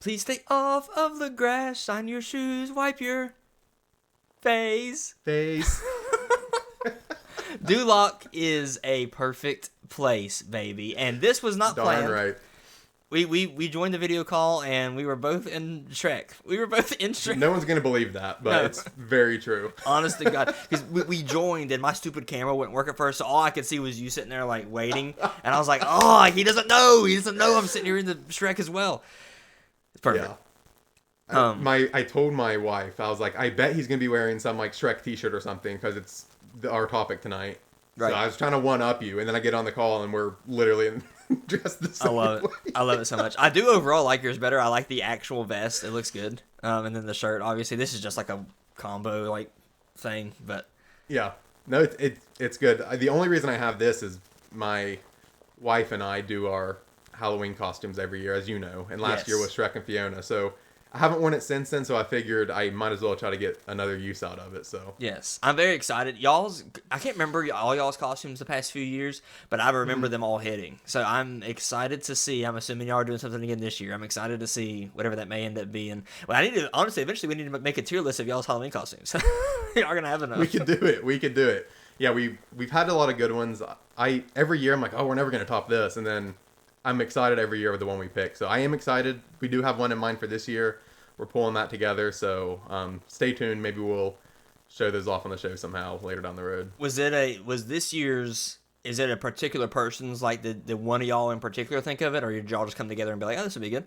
Please stay off of the grass, shine your shoes, wipe your face. Duloc is a perfect place, baby. And this was not planned. Darn right. We joined the video call and we were both in Shrek. No one's going to believe that, but it's very true. Honest to God. Because we joined and my stupid camera wouldn't work at first, so all I could see was you sitting there like waiting. And I was like, oh, he doesn't know. He doesn't know I'm sitting here in the Shrek as well. It's perfect. Yeah. I told my wife, I was like, I bet he's going to be wearing some like Shrek t-shirt or something because it's our topic tonight. Right. So I was trying to one-up you, and then I get on the call and we're literally dressed the same way. I love it so much. I do overall like yours better. I like the actual vest. It looks good. And then the shirt, obviously. This is just like a combo like thing, but... Yeah. No, it's good. The only reason I have this is my wife and I do our Halloween costumes every year, as you know. And last year was Shrek and Fiona, so... I haven't worn it since then, so I figured I might as well try to get another use out of it. So yes, I'm very excited. I can't remember all y'all's costumes the past few years, but I remember them all hitting. So I'm excited to see. I'm assuming y'all are doing something again this year. I'm excited to see whatever that may end up being. Well, honestly, eventually we need to make a tier list of y'all's Halloween costumes. Y'all are gonna have enough. We could do it. Yeah, we've had a lot of good ones. Every year I'm like, oh, we're never gonna top this, and then I'm excited every year with the one we pick. So I am excited. We do have one in mind for this year. We're pulling that together. So stay tuned. Maybe we'll show those off on the show somehow later down the road. Was this year's? Is it a particular person's? Like the one of y'all in particular think of it, or did y'all just come together and be like, oh, this would be good?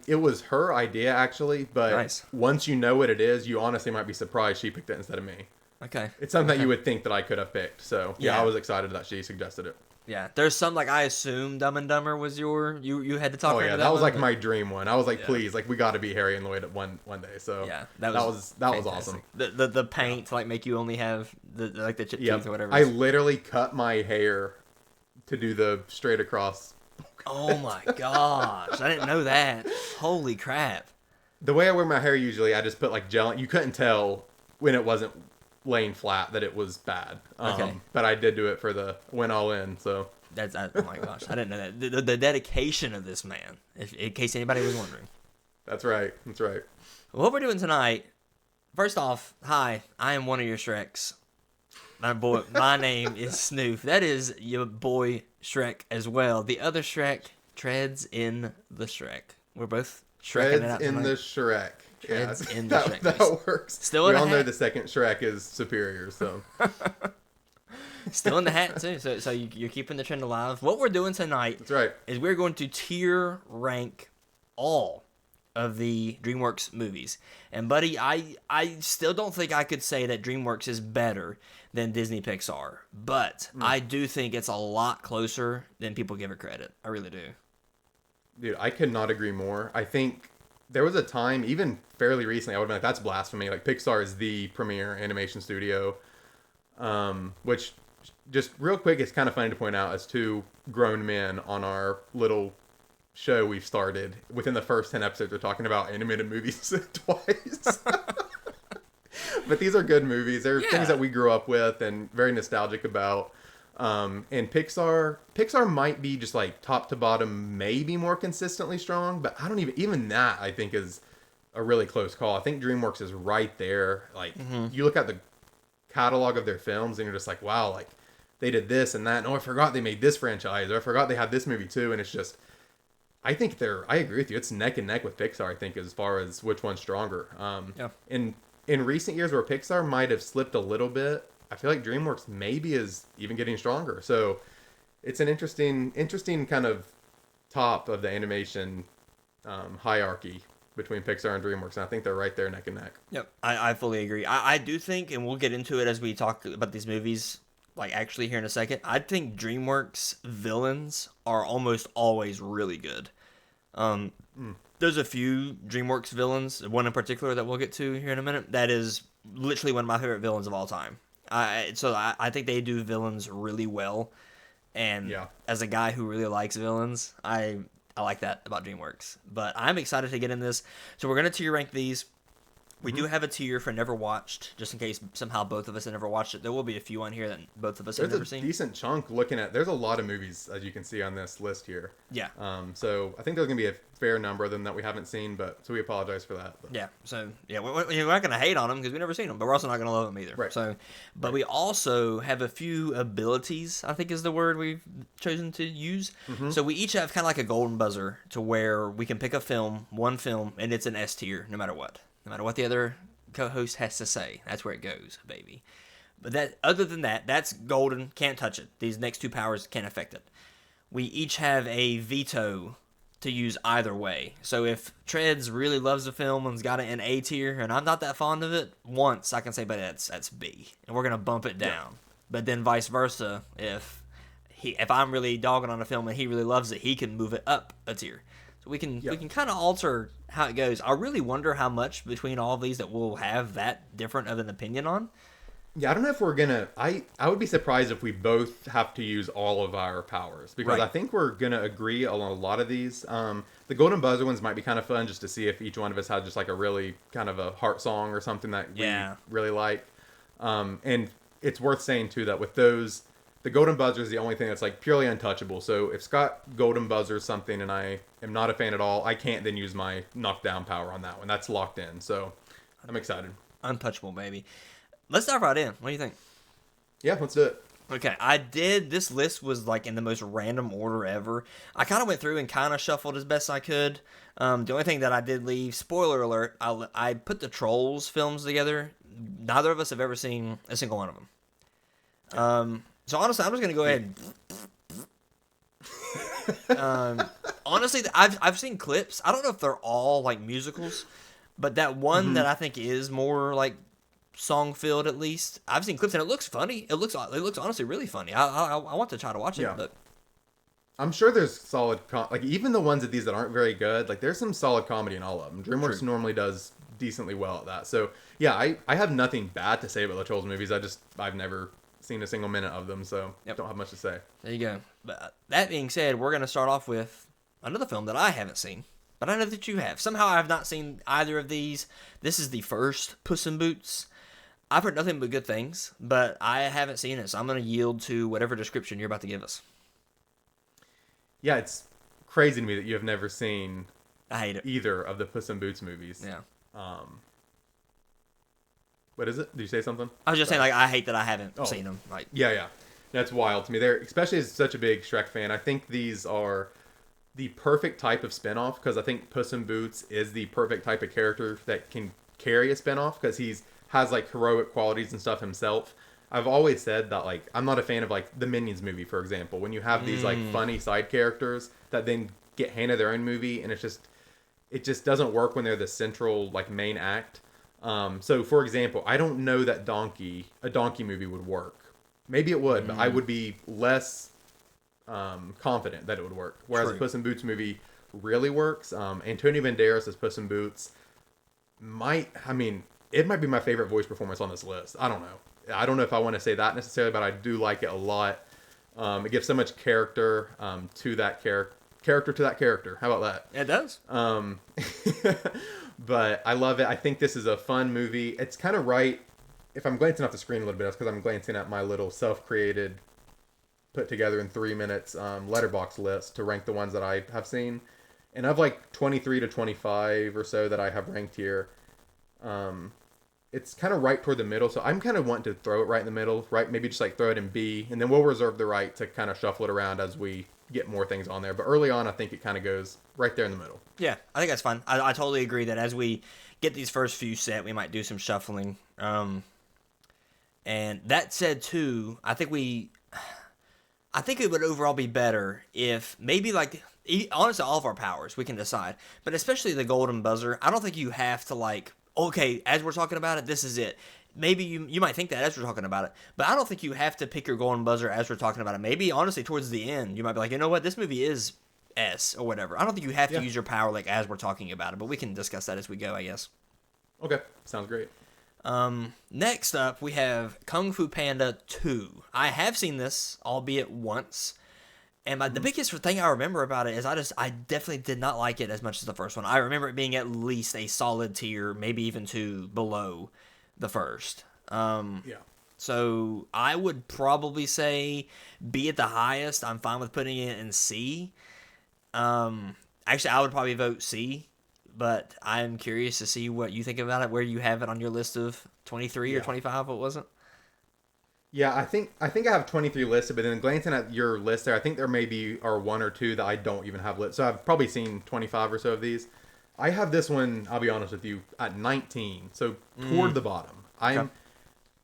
It was her idea actually, but once you know what it is, you honestly might be surprised she picked it instead of me. Okay. It's something that you would think that I could have picked. So yeah, I was excited that she suggested it. Yeah, there's some like I assume Dumb and Dumber was you had to talk. Oh yeah, that was like my dream one. I was like, please, like we got to be Harry and Lloyd at one day. So yeah, that was awesome. The paint to like make you only have the chip teeth or whatever. I literally cut my hair to do the straight across. Oh my gosh, I didn't know that. Holy crap! The way I wear my hair usually, I just put like gel. You couldn't tell when it wasn't laying flat that it was bad. Okay. But I did do it for the went all in. So oh my gosh, I didn't know that. The dedication of this man, in case anybody was wondering. That's right. What we're doing tonight. First off, hi, I am one of your Shreks. My name is Snoof. That is your boy Shrek as well. The other Shrek treads in the Shrek. We're both Shreking it out tonight. In the Shrek. Treads in the Shrek. That works. Still in we the all hat. know the second Shrek is superior, so. Still in the hat too. So you're keeping the trend alive. What we're doing tonight That's right. is we're going to tier rank all of the DreamWorks movies. And buddy, I still don't think I could say that DreamWorks is better than Disney Pixar, but I do think it's a lot closer than people give it credit. I really do. Dude, I could not agree more. I think there was a time, even fairly recently, I would have been like, that's blasphemy. Like, Pixar is the premier animation studio. Which, just real quick, it's kind of funny to point out as two grown men on our little show we've started. Within the first 10 episodes, we're talking about animated movies twice. But these are good movies. They're things that we grew up with and very nostalgic about. And Pixar might be just like top to bottom, maybe more consistently strong, but I don't even that I think is a really close call. I think DreamWorks is right there. Like you look at the catalog of their films and you're just like, wow, like they did this and that. And, oh, I forgot they made this franchise, or I forgot they had this movie too. And it's just, I think I agree with you. It's neck and neck with Pixar, I think, as far as which one's stronger. In recent years where Pixar might have slipped a little bit, I feel like DreamWorks maybe is even getting stronger. So it's an interesting kind of top of the animation hierarchy between Pixar and DreamWorks. And I think they're right there neck and neck. Yep, I fully agree. I do think, and we'll get into it as we talk about these movies, like actually here in a second, I think DreamWorks villains are almost always really good. There's a few DreamWorks villains, one in particular that we'll get to here in a minute, that is literally one of my favorite villains of all time. So I think they do villains really well, and as a guy who really likes villains, I like that about DreamWorks. But I'm excited to get in this. So we're going to tier rank these. We do have a tier for never watched, just in case somehow both of us have never watched it. There will be a few on here that both of us have never seen. There's a decent chunk looking at. There's a lot of movies, as you can see on this list here. Yeah. So I think there's gonna be a fair number of them that we haven't seen, so we apologize for that. But. Yeah. So yeah, we're not gonna hate on them because we've never seen them, but we're also not gonna love them either. Right. So, but we also have a few abilities. I think is the word we've chosen to use. So we each have kind of like a golden buzzer to where we can pick one film, and it's an S tier no matter what. No matter what the other co-host has to say. That's where it goes, baby. But other than that, that's golden. Can't touch it. These next two powers can't affect it. We each have a veto to use either way. So if Treads really loves the film and's got it in A tier, and I'm not that fond of it, once I can say, but that's B, and we're gonna bump it down. Yeah. But then vice versa, if I'm really dogging on a film and he really loves it, he can move it up a tier. So we can kind of alter how it goes. I really wonder how much between all of these that we'll have that different of an opinion on. Yeah, I don't know if we're gonna. I would be surprised if we both have to use all of our powers because I think we're gonna agree on a lot of these. The golden buzzer ones might be kind of fun just to see if each one of us has just like a really kind of a heart song or something that we really like. And it's worth saying too that with those, the golden buzzer is the only thing that's like purely untouchable. So if Scott golden buzzers something and I am not a fan at all, I can't then use my knockdown power on that one. That's locked in. So I'm excited. Untouchable, baby. Let's dive right in. What do you think? Yeah, let's do it. Okay, this list was like in the most random order ever. I kind of went through and kind of shuffled as best I could. The only thing that I did leave, spoiler alert, I put the Trolls films together. Neither of us have ever seen a single one of them. So honestly, I'm just gonna go ahead. Honestly, I've seen clips. I don't know if they're all like musicals, but that one that I think is more like song filled at least. I've seen clips and it looks funny. It looks honestly really funny. I want to try to watch it, but I'm sure there's solid like even the ones of these that aren't very good. Like there's some solid comedy in all of them. DreamWorks normally does decently well at that. So yeah, I have nothing bad to say about the Trolls movies. I've never seen a single minute of them, so don't have much to say. There you go. But that being said, we're going to start off with another film that I haven't seen, but I know that you have. Somehow I have not seen either of these. This is the first Puss in Boots. I've heard nothing but good things, but I haven't seen it, so I'm going to yield to whatever description you're about to give us. Yeah, it's crazy to me that you have never seen I hate it. Either of the Puss in Boots movies. Yeah. What is it? Did you say something? I was just saying, like, I hate that I haven't seen them. Like, yeah. That's wild to me. They're, especially as such a big Shrek fan, I think these are the perfect type of spinoff because I think Puss in Boots is the perfect type of character that can carry a spinoff because has like heroic qualities and stuff himself. I've always said that like I'm not a fan of like the Minions movie, for example, when you have these like funny side characters that then get handed their own movie and it just doesn't work when they're the central like main act. So for example, I don't know that a donkey movie would work. Maybe it would, but I would be less confident that it would work. Whereas a Puss in Boots movie really works. Antonio Banderas as Puss in Boots it might be my favorite voice performance on this list. I don't know if I want to say that necessarily, but I do like it a lot. It gives so much character to that character. How about that? It does. But I love it. I think this is a fun movie. It's kind of right. If I'm glancing off the screen a little bit, that's because I'm glancing at my little self-created, put together in 3 minutes letterbox list to rank the ones that I have seen. And I've like 23 to 25 or so that I have ranked here. It's kind of right toward the middle, so I'm kind of wanting to throw it right in the middle, right? Maybe just like throw it in B, and then we'll reserve the right to kind of shuffle it around as we get more things on there. But early on, I think it kind of goes right there in the middle. Yeah, I think that's fine. I totally agree that as we get these first few set, we might do some shuffling. And that said, too, I think it would overall be better if maybe like, honestly, all of our powers, we can decide. But especially the golden buzzer, I don't think you have to like, okay, as we're talking about it, this is it. Maybe you might think that as we're talking about it, but I don't think you have to pick your golden buzzer as we're talking about it. Maybe, honestly, towards the end, you might be like, you know what, this movie is S or whatever. I don't think you have to use your power like as we're talking about it, but we can discuss that as we go, I guess. Okay, sounds great. Next up, we have Kung Fu Panda 2. I have seen this, albeit once, And the biggest thing I remember about it is I definitely did not like it as much as the first one. I remember it being at least a solid tier, maybe even two below the first. Yeah. So I would probably say B at the highest. I'm fine with putting it in C. Actually, I would probably vote C, but I'm curious to see what you think about it, where you have it on your list of 23 or 25. What was it? Yeah, I think I have 23 listed, but then glancing at your list there, I think there maybe are one or two that I don't even have listed. So I've probably seen 25 or so of these. I have this one, I'll be honest with you, at 19. So toward the bottom.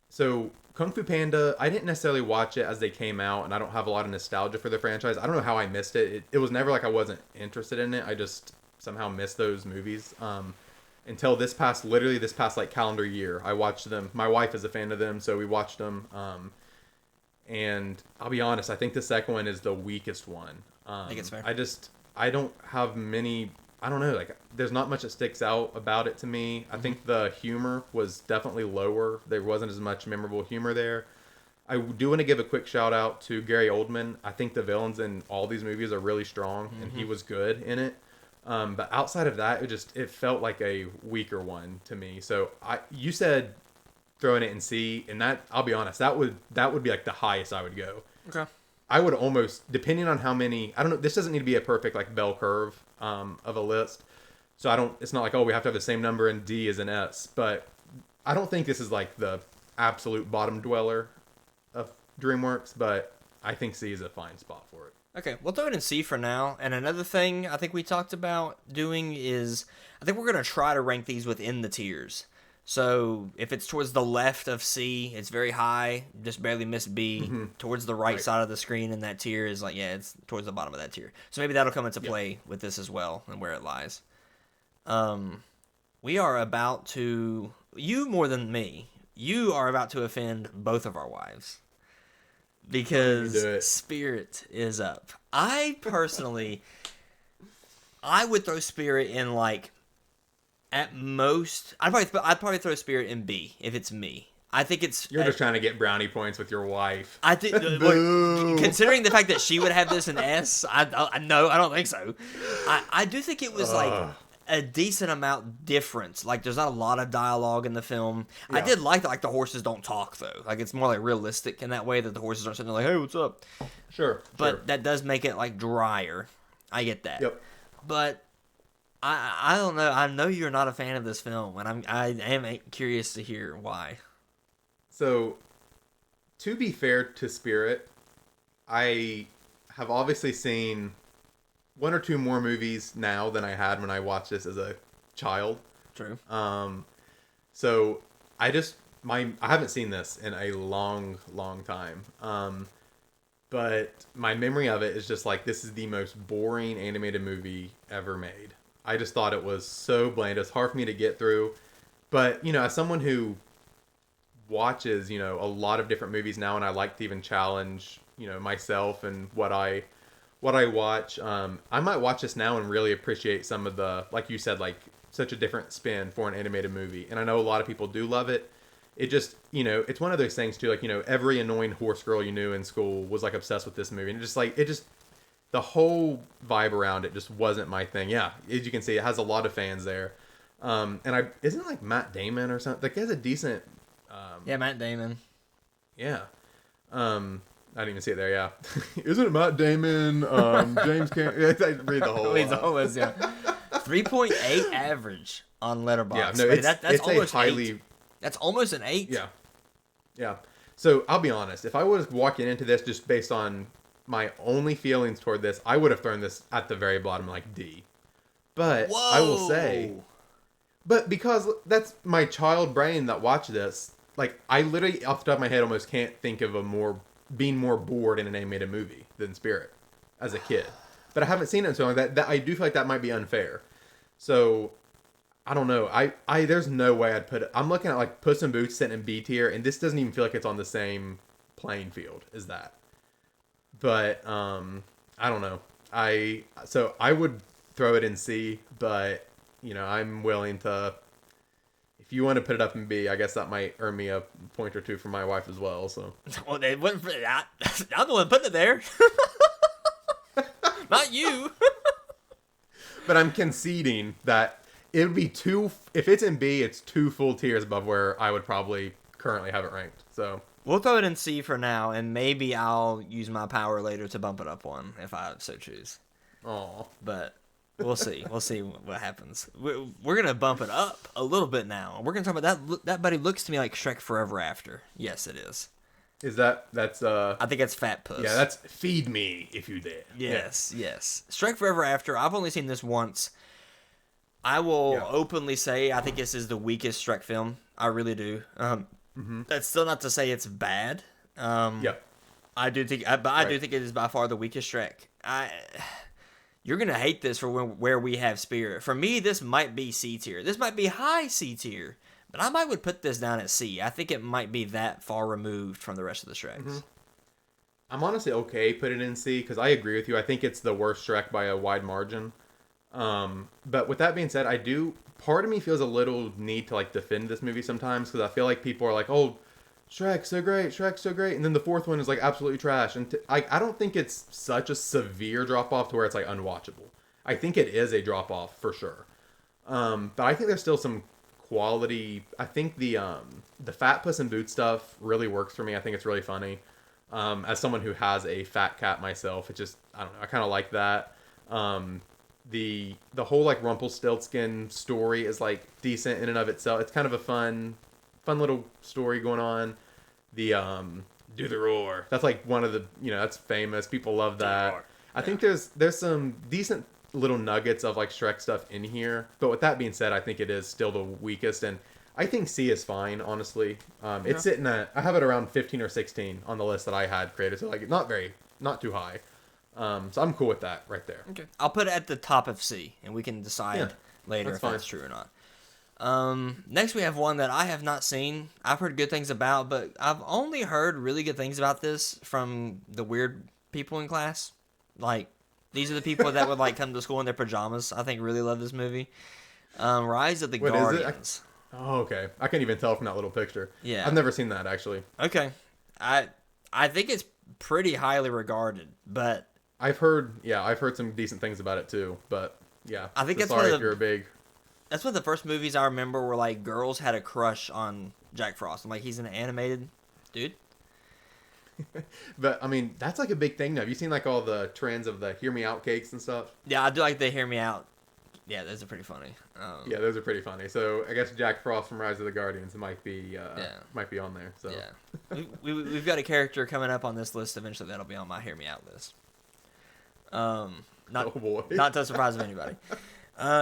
So Kung Fu Panda, I didn't necessarily watch it as they came out, and I don't have a lot of nostalgia for the franchise. I don't know how I missed it. It was never like I wasn't interested in it. I just somehow missed those movies. Until literally this past like calendar year, I watched them. My wife is a fan of them, so we watched them. And I'll be honest, I think the second one is the weakest one. I think it's fair. I don't have many. I don't know. Like, there's not much that sticks out about it to me. I think the humor was definitely lower. There wasn't as much memorable humor there. I do want to give a quick shout out to Gary Oldman. I think the villains in all these movies are really strong, and he was good in it. But outside of that, it felt like a weaker one to me. So you said throwing it in C, and that, I'll be honest, that would be like the highest I would go. Okay. I would almost, depending on how many, I don't know, this doesn't need to be a perfect like bell curve of a list. So it's not like, oh, we have to have the same number and D is an S, but I don't think this is like the absolute bottom dweller of DreamWorks, but I think C is a fine spot for it. Okay, we'll throw it in C for now. And another thing I think we talked about doing is, I think we're going to try to rank these within the tiers. So if it's towards the left of C, it's very high, just barely missed B. Towards the right side of the screen in that tier is like, yeah, it's towards the bottom of that tier. So maybe that'll come into play with this as well and where it lies. We are about to, you more than me, you are about to offend both of our wives. Because Spirit is up. I personally, I would throw Spirit in like, at most, I'd probably throw Spirit in B if it's me. I think it's. You're just trying to get brownie points with your wife. I think, considering the fact that she would have this in S, no, I don't think so. I do think it was like a decent amount difference. Like, there's not a lot of dialogue in the film. Yeah. I did like that. Like, the horses don't talk though. Like, it's more like realistic in that way that the horses aren't sitting there like, "Hey, what's up?" Sure. But that does make it like drier. I get that. Yep. But. I don't know. I know you're not a fan of this film, and I am curious to hear why. So, to be fair to Spirit, I have obviously seen one or two more movies now than I had when I watched this as a child. True. So I haven't seen this in a long, long time. But my memory of it is just like, this is the most boring animated movie ever made. I just thought it was so bland. It's hard for me to get through. But, as someone who watches, a lot of different movies now, and I like to even challenge, myself and what I watch, I might watch this now and really appreciate some of the, like you said, like such a different spin for an animated movie. And I know a lot of people do love it. It just, it's one of those things too, like, every annoying horse girl you knew in school was like obsessed with this movie. And the whole vibe around it just wasn't my thing. Yeah, as you can see, it has a lot of fans there. And isn't it like Matt Damon or something? Like, he has a decent... yeah, Matt Damon. Yeah. I didn't even see it there, yeah. Isn't it Matt Damon, James Cameron? I read the whole... He's always, yeah. 3.8 average on Letterboxd. Yeah, no, it's almost a highly... 8. That's almost an 8. Yeah. Yeah. So, I'll be honest. If I was walking into this just based on my only feelings toward this, I would have thrown this at the very bottom, like D. But Whoa. I will say, but because that's my child brain that watched this, like, I literally off the top of my head almost can't think of being more bored in an animated movie than Spirit as a kid. But I haven't seen it in so long that I do feel like that might be unfair. So I don't know. I there's no way I'd put it. I'm looking at like Puss in Boots sitting in B tier, and this doesn't even feel like it's on the same playing field as that. But I don't know. So I would throw it in C, but I'm willing to. If you want to put it up in B, I guess that might earn me a point or two from my wife as well. So. Well, they wouldn't. I'm the one putting it there. Not you. But I'm conceding that it would be two. If it's in B, it's 2 full tiers above where I would probably currently have it ranked. So We'll throw it in C for now, and maybe I'll use my power later to bump it up one if I so choose. oh, But we'll see. We'll see what happens. We're gonna bump it up a little bit now. We're gonna talk about that. That buddy looks to me like Shrek Forever After. Yes, it is. is that's I think it's Fat Puss. yeah, that's feed me if you dare. Yes, yes. Shrek Forever After. I've only seen this once. I will openly say I think this is the weakest Shrek film. I really do. That's still not to say it's bad. I do think, but I do think it is by far the weakest Shrek. You're gonna hate this for where we have Spirit. For me, this might be C tier. This might be high C tier, but I might would put this down at C. I think it might be that far removed from the rest of the Shreks. I'm honestly okay put it in C because I agree with you. I think it's the worst Shrek by a wide margin. But with that being said, part of me feels a little need to like defend this movie sometimes because I feel like people are like, oh, Shrek's so great, and then the fourth one is like absolutely trash. And I don't think it's such a severe drop off to where it's like unwatchable. I think it is a drop off for sure. But I think there's still some quality. I think the Fat Puss in Boots stuff really works for me. I think it's really funny. As someone who has a fat cat myself, it just, I don't know, I kind of like that. The whole like Rumpelstiltskin story is like decent in and of itself. It's kind of a fun little story going on. The Do the Roar, that's like one of the, that's famous. People love that. I think there's some decent little nuggets of like Shrek stuff in here. But with that being said, I think it is still the weakest, and I think C is fine, honestly. It's sitting at, I have it around 15 or 16 on the list that I had created, so like not too high. So I'm cool with that right there. Okay, I'll put it at the top of C, and we can decide later if that's true or not. Next we have one that I have not seen. I've heard good things about, but I've only heard really good things about this from the weird people in class. Like, these are the people that would like come to school in their pajamas. I think really love this movie. Rise of the Guardians. Oh, okay. I can't even tell from that little picture. Yeah. I've never seen that, actually. Okay. I think it's pretty highly regarded, but I've heard some decent things about it too, but yeah. I think so that's if you're a big. That's one of the first movies I remember where like girls had a crush on Jack Frost. I'm like, he's an animated dude. But I mean, that's like a big thing now. Have you seen like all the trends of the Hear Me Out cakes and stuff? Yeah, I do like the Hear Me Out. Yeah, those are pretty funny. Yeah, those are pretty funny. So I guess Jack Frost from Rise of the Guardians might be on there. So yeah, we've got a character coming up on this list eventually that'll be on my Hear Me Out list. Not to surprise of anybody.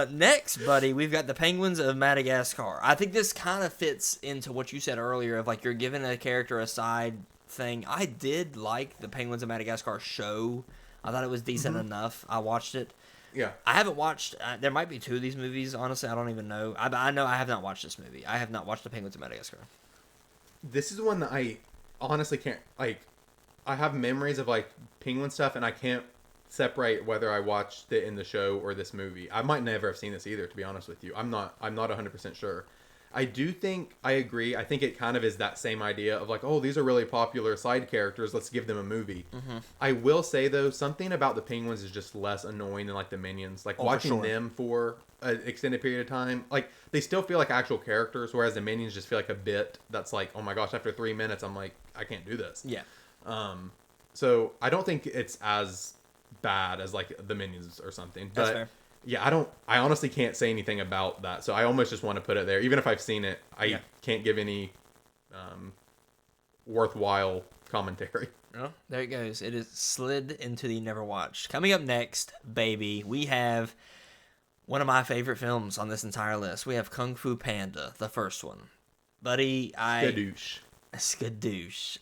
Next, buddy, we've got the Penguins of Madagascar. I think this kind of fits into what you said earlier of like you're giving a character a side thing. I did like the Penguins of Madagascar show. I thought it was decent enough. I watched it. Yeah. I haven't watched, there might be 2 of these movies, honestly. I don't even know. I know I have not watched this movie. I have not watched the Penguins of Madagascar. This is one that I honestly can't, like, I have memories of like penguin stuff and I can't separate whether I watched it in the show or this movie. I might never have seen this either, to be honest with you. I'm not 100% sure. I do think I agree. I think it kind of is that same idea of like, oh, these are really popular side characters. Let's give them a movie. I will say though, something about the penguins is just less annoying than like the minions. Like watching them for an extended period of time, like they still feel like actual characters, whereas the minions just feel like a bit that's like, oh my gosh, after 3 minutes, I'm like, I can't do this. Yeah. So I don't think it's as bad as like the minions or something. But that's fair. Yeah, I honestly can't say anything about that. So I almost just want to put it there. Even if I've seen it, I can't give any worthwhile commentary. Oh, there it goes. It is slid into the never watched. Coming up next, baby, we have one of my favorite films on this entire list. We have Kung Fu Panda, the first one. Buddy, Skadoosh.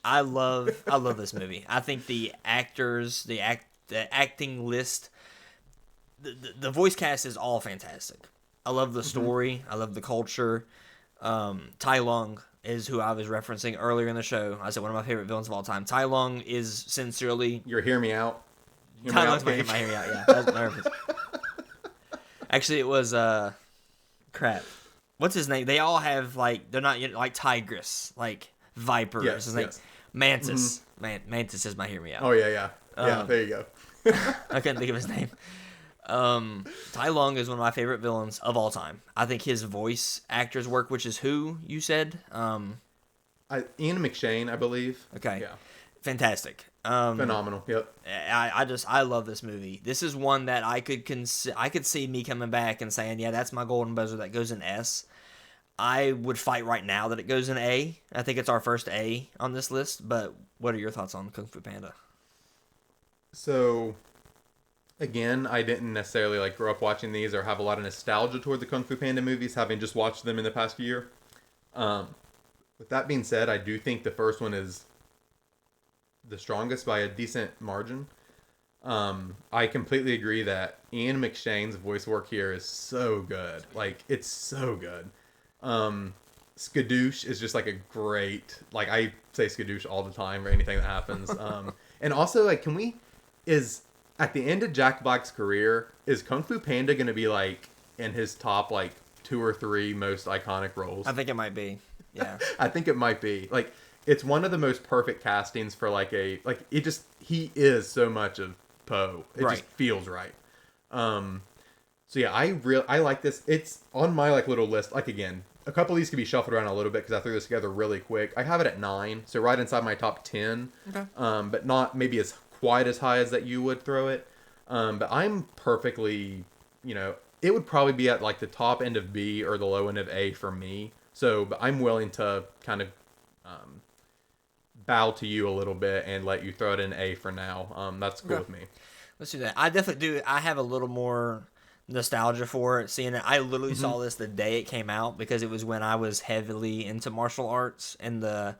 I love this movie. I think the actors, the acting list, the voice cast is all fantastic. I love the story. I love the culture. Tai Lung is who I was referencing earlier in the show. I said one of my favorite villains of all time. Tai Lung is sincerely... Your Hear Me Out. Tai Lung's my Hear Me Out, yeah. That was my reference. Actually, it was... crap. What's his name? They all have, like... They're not like tigress. Like vipers. Yes, Mantis. Mantis is my Hear Me Out. Oh, yeah. Yeah, there you go. I couldn't think of his name. Tai Lung is one of my favorite villains of all time. I think his voice actor's work, which is who you said. Ian McShane, I believe. Okay. Yeah. Fantastic. Phenomenal. Yep. I love this movie. This is one that I could see me coming back and saying, yeah, that's my golden buzzer that goes in S. I would fight right now that it goes in A. I think it's our first A on this list. But what are your thoughts on Kung Fu Panda? So, again, I didn't necessarily like grow up watching these or have a lot of nostalgia toward the Kung Fu Panda movies, having just watched them in the past year. With that being said, I do think the first one is the strongest by a decent margin. I completely agree that Ian McShane's voice work here is so good. Like, it's so good. Skadoosh is just like a great, like, I say Skadoosh all the time for anything that happens. And also, like, is at the end of Jack Black's career, is Kung Fu Panda going to be like in his top like 2 or 3 most iconic roles? I think it might be. Yeah. I think it might be. Like, it's one of the most perfect castings for like he is so much of Poe. It just feels right. So yeah, I like this. It's on my like little list. Like, again, a couple of these could be shuffled around a little bit because I threw this together really quick. I have it at 9, so right inside my top 10. Okay. But not maybe as quite as high as that you would throw it. But I'm perfectly, it would probably be at like the top end of B or the low end of A for me. So, but I'm willing to kind of bow to you a little bit and let you throw it in A for now. That's cool with me. Let's do that. I definitely do. I have a little more nostalgia for it. Seeing it, I literally saw this the day it came out because it was when I was heavily into martial arts and the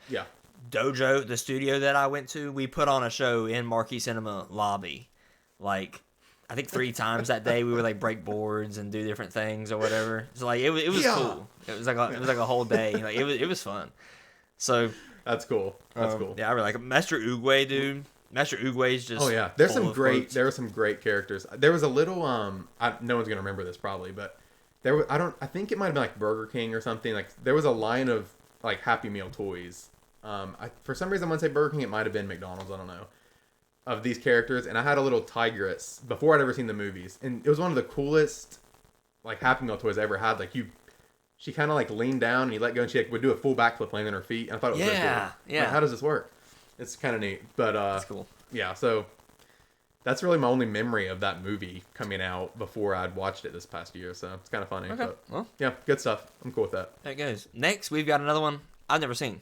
dojo, the studio that I went to. We put on a show in Marquee Cinema lobby, like I think 3 times that day. We would like break boards and do different things or whatever. So like it was cool. It was like a whole day. Like it was fun. So that's cool. That's cool. Yeah, I really like Master Oogway, dude. Master Oogway's just there were some great characters. There was a little no one's gonna remember this probably, but I think it might have been like Burger King or something. Like, there was a line of like Happy Meal toys. For some reason I want to say Burger King, it might have been McDonald's, I don't know, of these characters, and I had a little tigress before I'd ever seen the movies, and it was one of the coolest like Happy Meal toys I ever had. Like, she kind of like leaned down and you let go and she like, would do a full backflip landing on her feet, and I thought it was really cool. Yeah. Like, how does this work? It's kind of neat, but that's cool. Yeah, so that's really my only memory of that movie coming out before I'd watched it this past year, so it's kind of funny. Okay. But, well, yeah, good stuff. I'm cool with that. There it goes. Next, we've got another one I've never seen.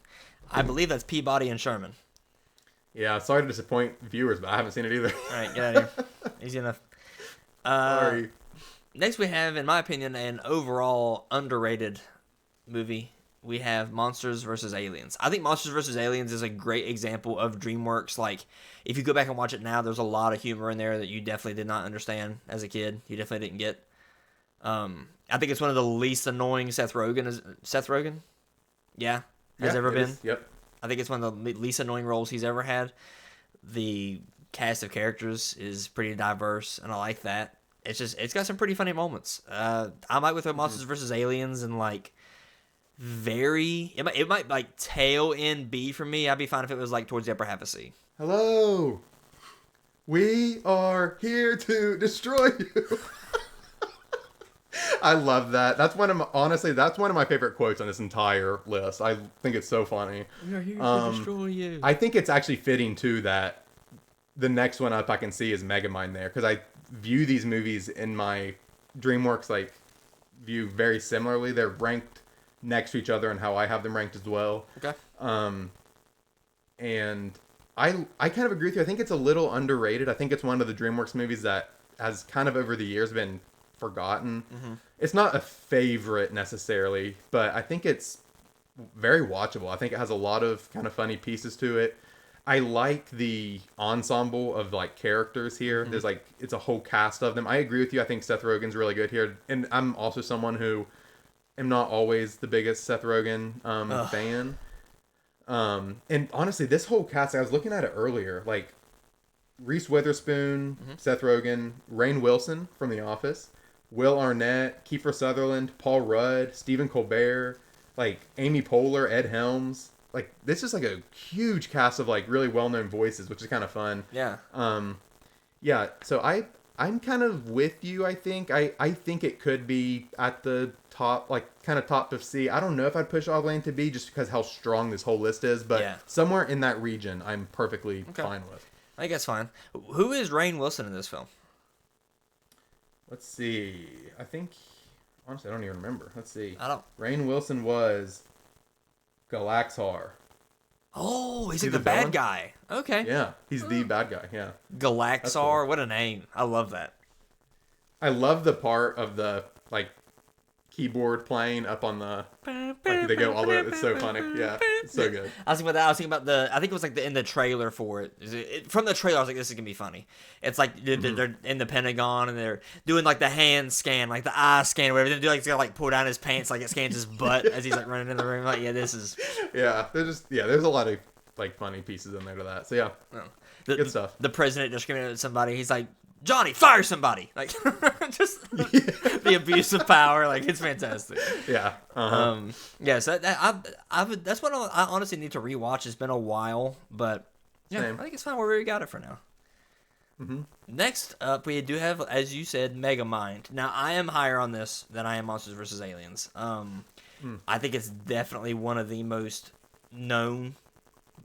I believe that's Peabody and Sherman. Yeah, sorry to disappoint viewers, but I haven't seen it either. All right, get out of here. Easy enough. Sorry. Next, we have, in my opinion, an overall underrated movie. We have Monsters vs. Aliens. I think Monsters vs. Aliens is a great example of DreamWorks. Like, if you go back and watch it now, there's a lot of humor in there that you definitely did not understand as a kid. You definitely didn't get. I think it's one of the least annoying Seth Rogen? Yeah, has ever been. Yep. I think it's one of the least annoying roles he's ever had. The cast of characters is pretty diverse, and I like that. It's got some pretty funny moments. I might with Monsters vs. Aliens and like it might like tail end B for me. I'd be fine if it was like towards the upper half of C. Hello. We are here to destroy you. I love that. That's one of my favorite quotes on this entire list. I think it's so funny. We are here to destroy you. I think it's actually fitting too that the next one up I can see is Megamind there, because I view these movies in my DreamWorks like view very similarly. They're ranked next to each other and how I have them ranked as well. Okay. And I kind of agree with you. I think it's a little underrated. I think it's one of the DreamWorks movies that has kind of over the years been forgotten. Mm-hmm. It's not a favorite necessarily, but I think it's very watchable. I think it has a lot of kind of funny pieces to it. I like the ensemble of like characters here. Mm-hmm. There's like, it's a whole cast of them. I agree with you. I think Seth Rogen's really good here. And I'm also someone who am not always the biggest Seth Rogen fan. And honestly, this whole cast, I was looking at it earlier, like Reese Witherspoon, Seth Rogen, Rainn Wilson from The Office, Will Arnett, Kiefer Sutherland, Paul Rudd, Stephen Colbert, like Amy Poehler, Ed Helms. Like, this is like a huge cast of like really well-known voices, which is kind of fun. Yeah. Yeah, so I'm kind of with you, I think. I think it could be at the top, like kind of top of C. I don't know if I'd push Ogland to B just because how strong this whole list is, but Yeah. somewhere in that region I'm perfectly Okay. fine with. I think that's fine. Who is Rainn Wilson in this film? Let's see. I think honestly I don't even remember. Let's see. I don't. Rainn Wilson was Galaxar. Oh, he's He like the the bad villain? guy. Okay. Yeah, he's the bad guy. Yeah. That's Galaxar. cool. What a name. I love that. I love the part of the like keyboard playing up on the like they go all the way. It's so funny. Yeah, it's so good. I was thinking about that. I was thinking about I think it was like in the trailer for it. From the trailer, I was like, this is gonna be funny. It's like they're in the Pentagon and they're doing like the hand scan, like the eye scan, or whatever. They do like, he's gotta like pull down his pants, like it scans his butt as he's like running in the room. Like, yeah, this is. Yeah, there's a lot of like funny pieces in there to that. So yeah, good stuff. The president just screaming at somebody. He's like, Johnny, fire somebody! Like, just the abuse of power. Like, it's fantastic. Yeah. Uh-huh. Yeah. So that's what I honestly need to rewatch. It's been a while, but yeah, Same. I think it's fine where we got it for now. Mm-hmm. Next up, we do have, as you said, Megamind. Now, I am higher on this than I am Monsters vs. Aliens. I think it's definitely one of the most known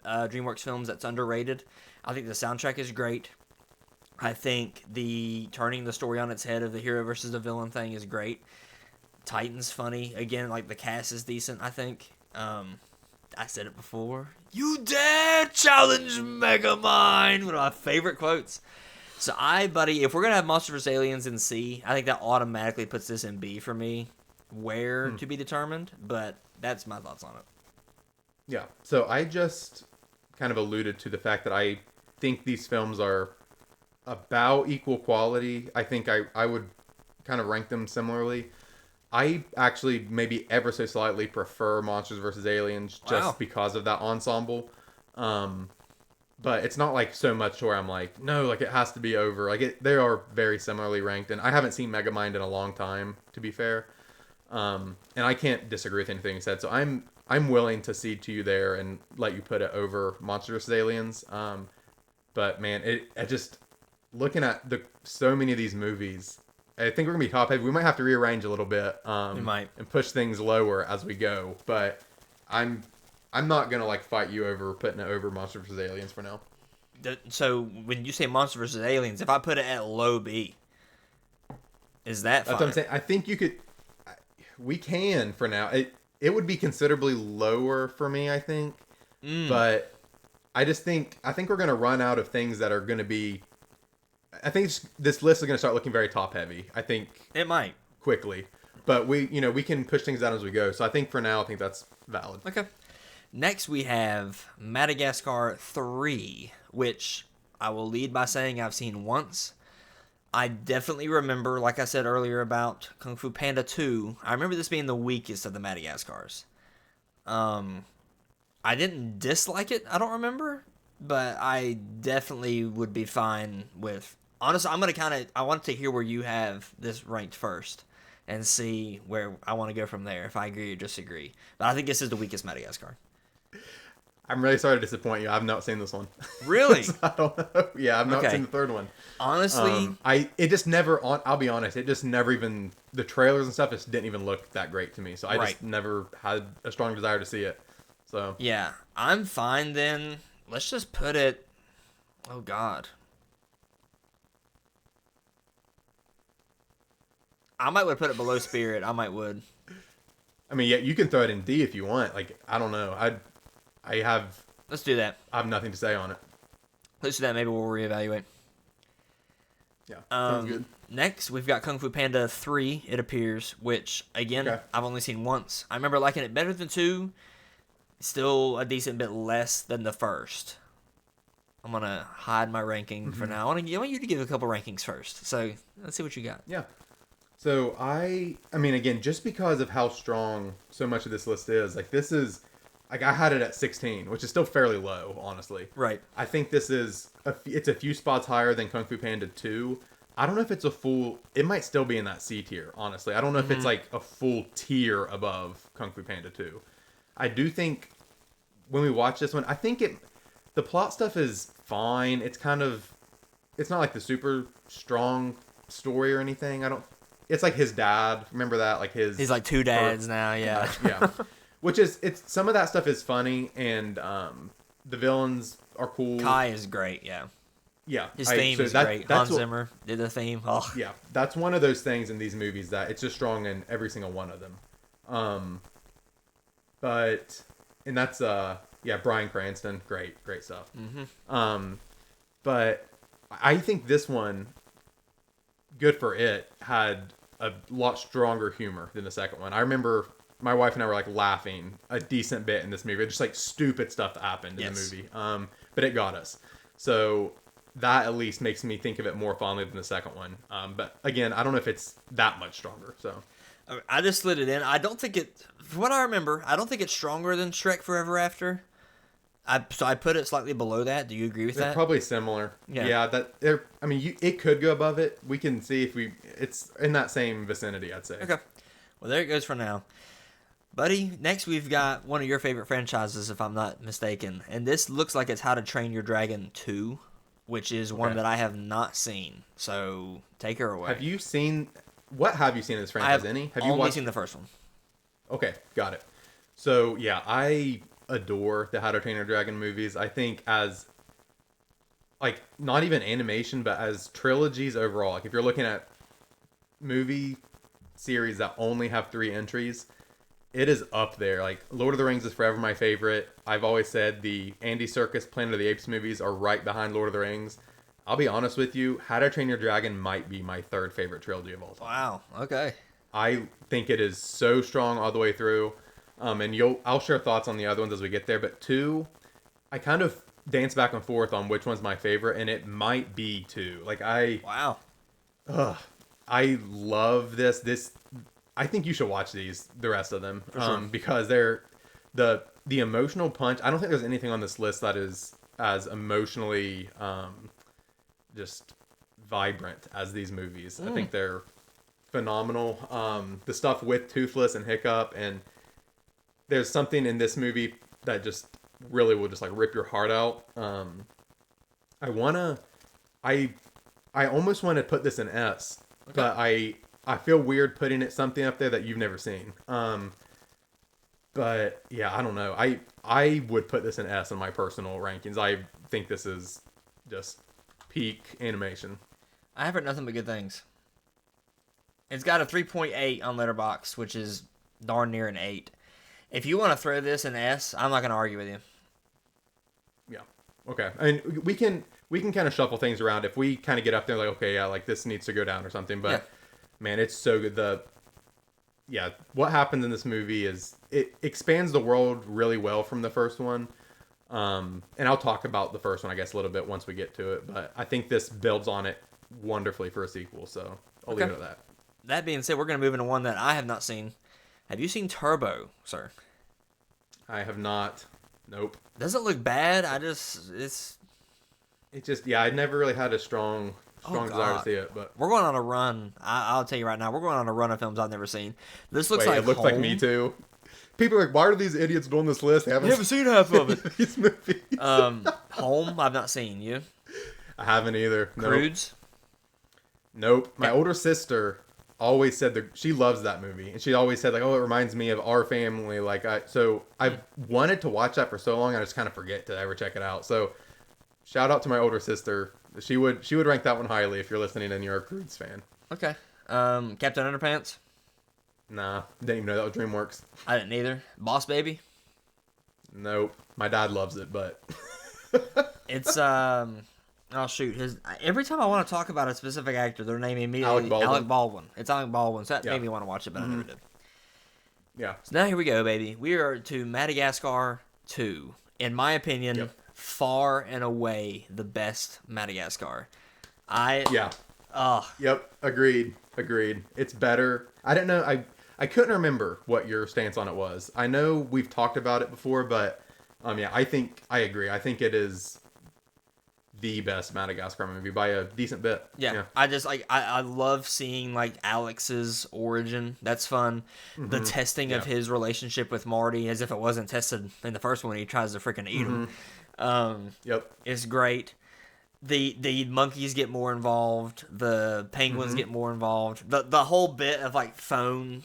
DreamWorks films that's underrated. I think the soundtrack is great. I think the turning the story on its head of the hero versus the villain thing is great. Titan's funny. Again, like the cast is decent, I think. I said it before. You dare challenge Megamind! One of my favorite quotes. So buddy, if we're going to have Monsters vs. Aliens in C, I think that automatically puts this in B for me. Where to be determined, but that's my thoughts on it. Yeah. So I just kind of alluded to the fact that I think these films are about equal quality. I think I would kind of rank them similarly. I actually maybe ever so slightly prefer Monsters vs. Aliens just because of that ensemble. But it's not like so much where I'm like, no, like it has to be over. Like they are very similarly ranked, and I haven't seen Megamind in a long time, to be fair. And I can't disagree with anything you said. So I'm willing to cede to you there and let you put it over Monsters vs. Aliens. But man, I just looking at so many of these movies, I think we're gonna be top heavy. We might have to rearrange a little bit, We might. and push things lower as we go. But I'm not gonna like fight you over putting it over Monsters vs. Aliens for now. So when you say Monsters vs. Aliens, if I put it at low B, is that fine? That's what I'm saying. I think you could. We can for now. It would be considerably lower for me, I think. But I think we're gonna run out of things that are gonna be. I think this list is gonna start looking very top heavy. I think It might. quickly, but we can push things down as we go. So I think for now, I think that's valid. Okay. Next, we have Madagascar 3, which I will lead by saying I've seen once. I definitely remember, like I said earlier about Kung Fu Panda 2, I remember this being the weakest of the Madagascars. I didn't dislike it, I don't remember, but I definitely would be fine with... Honestly, I want to hear where you have this ranked first and see where I want to go from there, if I agree or disagree. But I think this is the weakest Madagascar. I'm really sorry to disappoint you. I've not seen this one. Really? So I don't know. Yeah, I've not seen the third one. Honestly, it just never. I'll be honest. It just never even the trailers and stuff just didn't even look that great to me. So I just never had a strong desire to see it. So yeah, I'm fine then. Let's just put it. Oh God. I might would put it below Spirit. I might would. I mean, yeah, you can throw it in D if you want. Like, I don't know. Let's do that. I have nothing to say on it. Let's do that. Maybe we'll reevaluate. Yeah, sounds good. Next, we've got Kung Fu Panda 3, it appears, which, again, I've only seen once. I remember liking it better than 2. Still a decent bit less than the first. I'm going to hide my ranking for now. I want you to give a couple rankings first. So, let's see what you got. Yeah. So, I mean, again, just because of how strong so much of this list is, like, this is... Like, I had it at 16, which is still fairly low, honestly. Right. I think this is... It's a few spots higher than Kung Fu Panda 2. I don't know if it's a full... It might still be in that C tier, honestly. I don't know if it's, like, a full tier above Kung Fu Panda 2. I do think, when we watch this one, I think the plot stuff is fine. It's kind of... it's not like the super strong story or anything. I don't. It's like his dad. Remember that? Like his. He's like two dads now. Yeah. Yeah. Which is some of that stuff is funny, and the villains are cool. Kai is great. Yeah. Yeah. His theme is great. Hans Zimmer did the theme. Oh. Yeah, that's one of those things in these movies that it's just strong in every single one of them. But and that's Bryan Cranston, great stuff. Mm-hmm. But I think this one, good for it, had a lot stronger humor than the second one. I remember my wife and I were like laughing a decent bit in this movie, just like stupid stuff that happened in the movie. But it got us. So that at least makes me think of it more fondly than the second one. But again, I don't know if it's that much stronger. So I just slid it in. I don't think it, from what I remember, I don't think it's stronger than Shrek Forever After. So I put it slightly below that. Do you agree with they're that? probably similar. Yeah. I mean, it could go above it. We can see if it's in that same vicinity, I'd say. Okay. Well, there it goes for now. Buddy, next we've got one of your favorite franchises, if I'm not mistaken. And this looks like it's How to Train Your Dragon 2, which is one that I have not seen. So take her away. What have you seen in this franchise? Have you only seen the first one. Okay, got it. So yeah, I adore the How to Train Your Dragon movies. I think as like not even animation, but as trilogies overall. Like if you're looking at movie series that only have 3 entries, it is up there. Like Lord of the Rings is forever my favorite. I've always said the Andy Serkis Planet of the Apes movies are right behind Lord of the Rings. I'll be honest with you, How to Train Your Dragon might be my 3rd favorite trilogy of all time. Wow. Okay. I think it is so strong all the way through. And I'll share thoughts on the other ones as we get there. But 2, I kind of dance back and forth on which one's my favorite, and it might be 2. Like Wow. I love this. I think you should watch the rest of them, For sure. because they're the emotional punch. I don't think there's anything on this list that is as emotionally just vibrant as these movies. I think they're phenomenal. The stuff with Toothless and Hiccup, and there's something in this movie that just really will just like rip your heart out. I almost want to put this in S, but I feel weird putting something up there that you've never seen. But yeah, I don't know. I would put this in S in my personal rankings. I think this is just peak animation. I have heard nothing but good things. It's got a 3.8 on Letterboxd, which is darn near an 8. If you want to throw this in S, I'm not going to argue with you. Yeah. Okay. I mean, we can kind of shuffle things around if we kind of get up there like, okay, yeah, like this needs to go down or something. But man, it's so good. What happens in this movie is it expands the world really well from the first one. And I'll talk about the first one, I guess, a little bit once we get to it. But I think this builds on it wonderfully for a sequel. So I'll leave it at that. That being said, we're going to move into one that I have not seen. Have you seen Turbo, sir? I have not. Nope. Doesn't look bad. I never really had a strong desire to see it, but we're going on a run. I'll tell you right now, we're going on a run of films I've never seen. This looks like it looks Home. like Me Too. People are like, why are these idiots doing this list? They haven't seen half of it. These movies. Home, I've not seen. You? I haven't either. Crudes? Nope. My older sister always said she loves that movie, and she always said like, oh, it reminds me of our family. Like I've wanted to watch that for so long, I just kind of forget to ever check it out. So shout out to my older sister. She would rank that one highly if you're listening and you're a Crudes fan. Okay. Captain Underpants? Nah, didn't even know that was DreamWorks. I didn't either. Boss Baby? Nope. My dad loves it, but it's oh shoot, every time I want to talk about a specific actor, their name immediately Alec Baldwin. It's Alec Baldwin, so that made me want to watch it, but I never did. Yeah. So now here we go, baby. We are to Madagascar 2. In my opinion, far and away the best Madagascar. Yep. Agreed. It's better. I don't know. I couldn't remember what your stance on it was. I know we've talked about it before, but I think I agree. I think it is the best Madagascar movie by a decent bit. Yeah. I just I love seeing like Alex's origin. That's fun. Mm-hmm. The testing of his relationship with Marty, as if it wasn't tested in the first one. He tries to freaking eat him. It's great. the monkeys get more involved, the penguins Mm-hmm. get more involved. The whole bit of like phone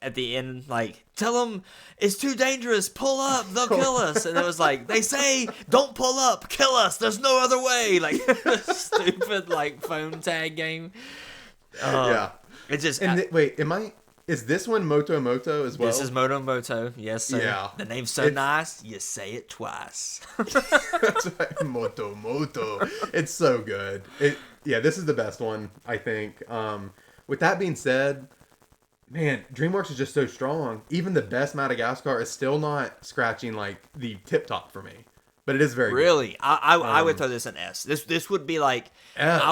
at the end, like, tell them it's too dangerous, pull up, they'll kill us. And it was like, they say don't pull up, kill us, there's no other way. Like, stupid like phone tag game. Yeah. It just And wait, is this one Moto Moto as well? This is Moto Moto, yes sir. Yeah. The name's so nice, you say it twice. That's right. Moto Moto. It's so good. Yeah, this is the best one, I think. With that being said, man, DreamWorks is just so strong. Even the best Madagascar is still not scratching like the tip top for me. But it is very Really, good. I would throw this an S. This would be like S.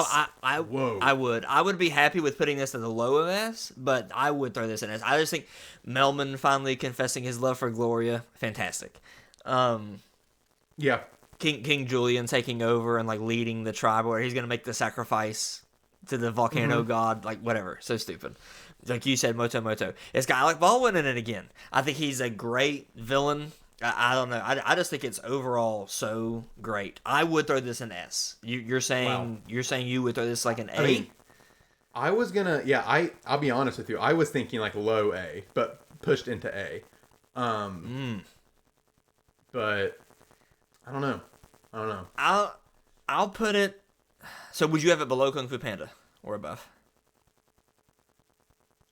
Whoa. I would be happy with putting this in the low of S, but I would throw this in S. I just think Melman finally confessing his love for Gloria, fantastic. Yeah. King Julian taking over and like leading the tribe where he's gonna make the sacrifice to the volcano god, like whatever. So stupid. Like you said, Moto Moto. It's got Alec Baldwin in it again. I think he's a great villain. I don't know. I just think it's overall so great. I would throw this an S. You're saying Wow. you would throw this like an A? I mean, I was gonna, I'll be honest with you. I was thinking like low A, but pushed into A. But I don't know. I'll put it. So would you have it below Kung Fu Panda or above?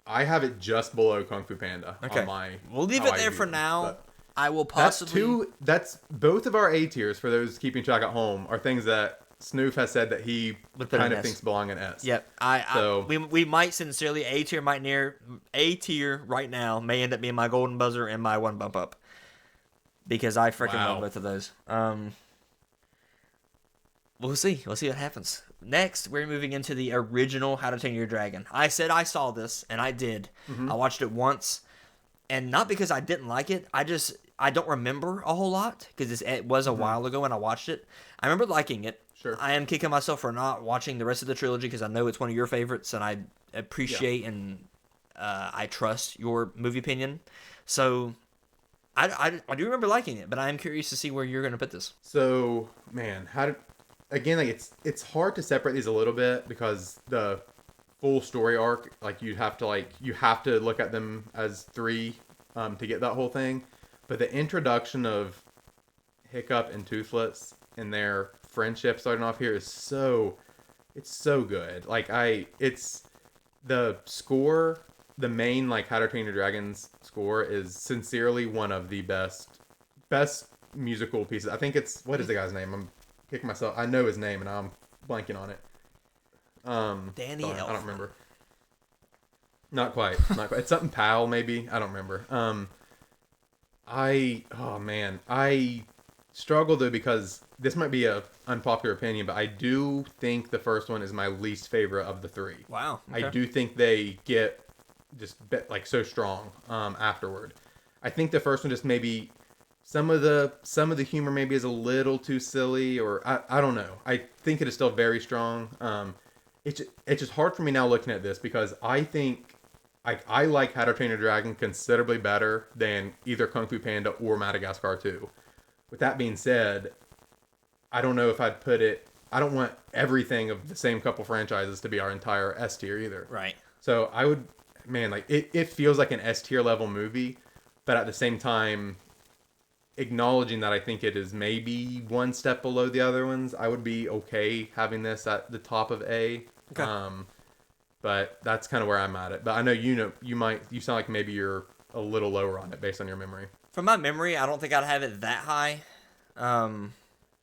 I have it just below Kung Fu Panda. Okay, On my, we'll leave how it I there view for them, now. but I will possibly. That's both of our A tiers for those keeping track at home are things that Snoof has said that he Would put kind in of S. thinks belong in S. Yep. We might sincerely A tier right now may end up being my golden buzzer and my one bump up because I freaking love both of those. We'll see. We'll see what happens. Next, we're moving into the original How to Train Your Dragon. I said I saw this, and I did. I watched it once, and not because I didn't like it. I don't remember a whole lot because it was a while ago when I watched it. I remember liking it. Sure. I am kicking myself for not watching the rest of the trilogy because I know it's one of your favorites, and I appreciate and I trust your movie opinion. So I do remember liking it, but I am curious to see where you're going to put this. So, man, again, like it's hard to separate these a little bit because the full story arc, like you have to look at them as three to get that whole thing. But the introduction of Hiccup and Toothless and their friendship starting off here is so good. Like it's the score, the main like How to Train Your Dragon's score is sincerely one of the best musical pieces. I think it's, what is the guy's name? I'm kicking myself. I know his name and I'm blanking on it. Danny I don't Elfman. remember. Not quite. It's something Powell maybe. I don't remember. I struggle though because this might be a unpopular opinion, but I do think the first one is my least favorite of the three. Wow. Okay. I do think they get just like so strong afterward. I think the first one just maybe some of the humor maybe is a little too silly, or I don't know. I think it is still very strong. It's just hard for me now looking at this because I think I like How to Train Your Dragon considerably better than either Kung Fu Panda or Madagascar 2. With that being said, I don't know if I'd put it. I don't want everything of the same couple franchises to be our entire S tier either. Right. So I would, man, like it feels like an S tier level movie, but at the same time, acknowledging that I think it is maybe one step below the other ones, I would be okay having this at the top of A. Okay. But that's kind of where I'm at it. But I know you sound like maybe you're a little lower on it based on your memory. From my memory, I don't think I'd have it that high.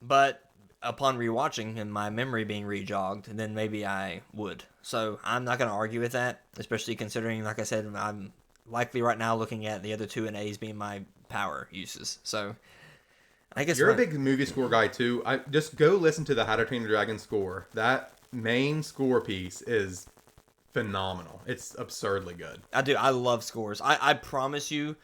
But upon rewatching and my memory being rejogged, then maybe I would. So I'm not going to argue with that, especially considering, like I said, I'm likely right now looking at the other two and A's being my power uses. So I guess you're a big movie score guy too. I just go listen to the How to Train Your Dragon score. That main score piece is phenomenal. It's absurdly good. I do. I love scores. I promise you,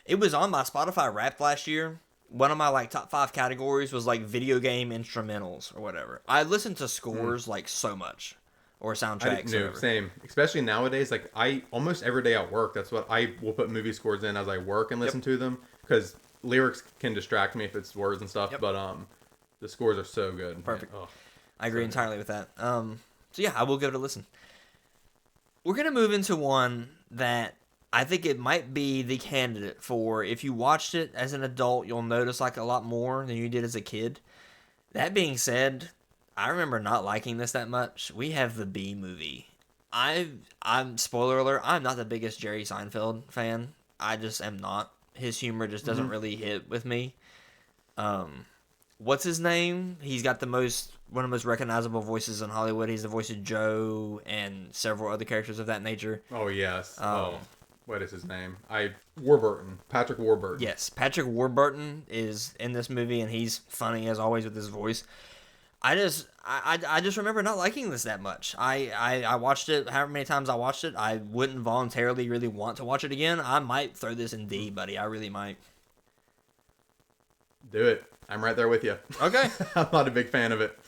it was on my Spotify Wrapped last year. One of my like top 5 categories was like video game instrumentals or whatever. I listen to scores like so much, or soundtracks. No, same. Especially nowadays, like I almost every day at work, that's what I will put movie scores in as I work and listen to them because lyrics can distract me if it's words and stuff. Yep. But the scores are so good. Perfect. Man. I agree entirely with that. So yeah, I will give it a listen. We're gonna move into one that I think it might be the candidate for if you watched it as an adult, you'll notice like a lot more than you did as a kid. That being said, I remember not liking this that much. We have the Bee Movie. I'm spoiler alert. I'm not the biggest Jerry Seinfeld fan. I just am not. His humor just doesn't really hit with me. What's his name? He's got one of the most recognizable voices in Hollywood. He's the voice of Joe and several other characters of that nature. Oh yes. What is his name? Warburton. Patrick Warburton. Yes, Patrick Warburton is in this movie, and he's funny as always with his voice. I just remember not liking this that much. I watched it however many times I watched it. I wouldn't voluntarily really want to watch it again. I might throw this in D, buddy. I really might. Do it. I'm right there with you. Okay. I'm not a big fan of it.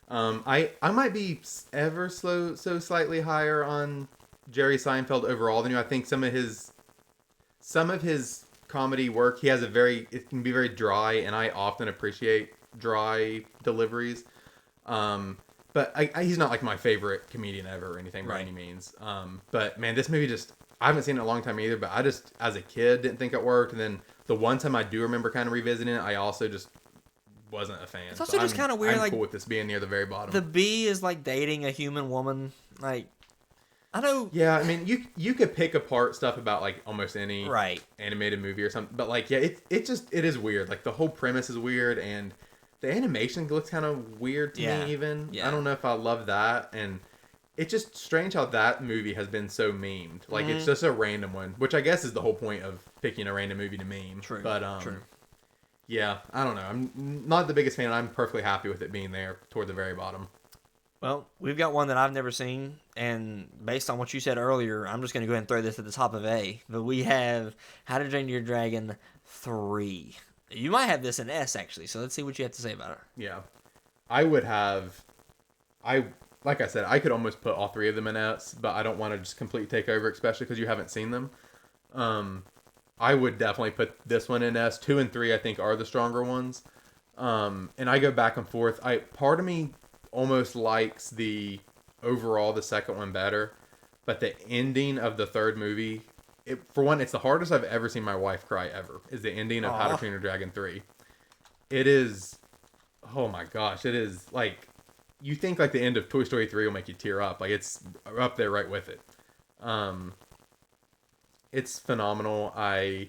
I might be ever so slightly higher on Jerry Seinfeld overall than you. I think some of his comedy work, it can be very dry, and I often appreciate dry deliveries. But he's not like my favorite comedian ever or anything by any means. But man, this movie I haven't seen it in a long time either, but I just, as a kid, didn't think it worked. And then the one time I do remember kind of revisiting it, I also just wasn't a fan. It's also just kind of weird. I'm cool with this being near the very bottom. The bee is like dating a human woman. Like, I know. Yeah, I mean, you could pick apart stuff about like almost any animated movie or something, but like, yeah, it is weird. Like the whole premise is weird, and the animation looks kind of weird to me. Even I don't know if I love that, and it's just strange how that movie has been so memed. Like it's just a random one, which I guess is the whole point of picking a random movie to meme. True, but true. Yeah, I don't know. I'm not the biggest fan. I'm perfectly happy with it being there toward the very bottom. Well, we've got one that I've never seen, and based on what you said earlier, I'm just going to go ahead and throw this at the top of A. But we have How to Train Your Dragon 3. You might have this in S, actually, so let's see what you have to say about it. Yeah. I would have... Like I said, I could almost put all three of them in S, but I don't want to just completely take over, especially because you haven't seen them. I would definitely put this one in S. 2 and 3, I think, are the stronger ones. And I go back and forth. Part of me almost likes the second one better, but the ending of the third movie, for one, it's the hardest I've ever seen my wife cry ever, is the ending of How to Train Your Dragon 3. It is, oh my gosh, it is like, you think like the end of Toy Story 3 will make you tear up. Like it's up there right with it. It's phenomenal. I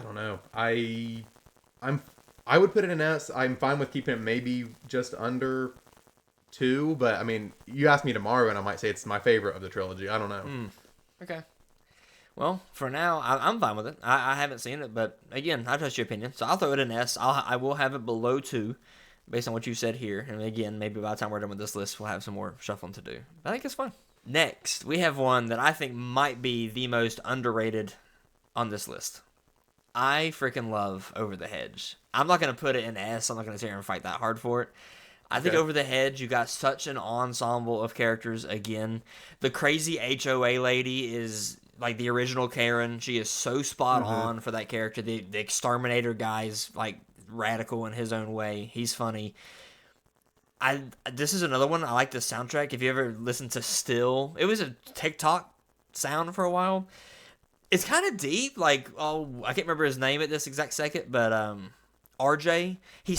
don't know. I would put it in S. I'm fine with keeping it maybe just under 2, but I mean, you ask me tomorrow and I might say it's my favorite of the trilogy. I don't know. Okay. Well, for now, I'm fine with it. I haven't seen it, but again, I trust your opinion, so I'll throw it in S. I will have it below 2, based on what you said here. And again, maybe by the time we're done with this list, we'll have some more shuffling to do. I think it's fine. Next, we have one that I think might be the most underrated on this list. I freaking love Over the Hedge. I'm not going to put it in S. I'm not going to sit here and fight that hard for it. I think Over the Hedge, you got such an ensemble of characters again. The crazy HOA lady is like the original Karen. She is so spot on for that character. The exterminator guy's like radical in his own way. He's funny. This is another one. I like the soundtrack. If you ever listen to Still, it was a TikTok sound for a while. It's kind of deep. Like, I can't remember his name at this exact second, but RJ, he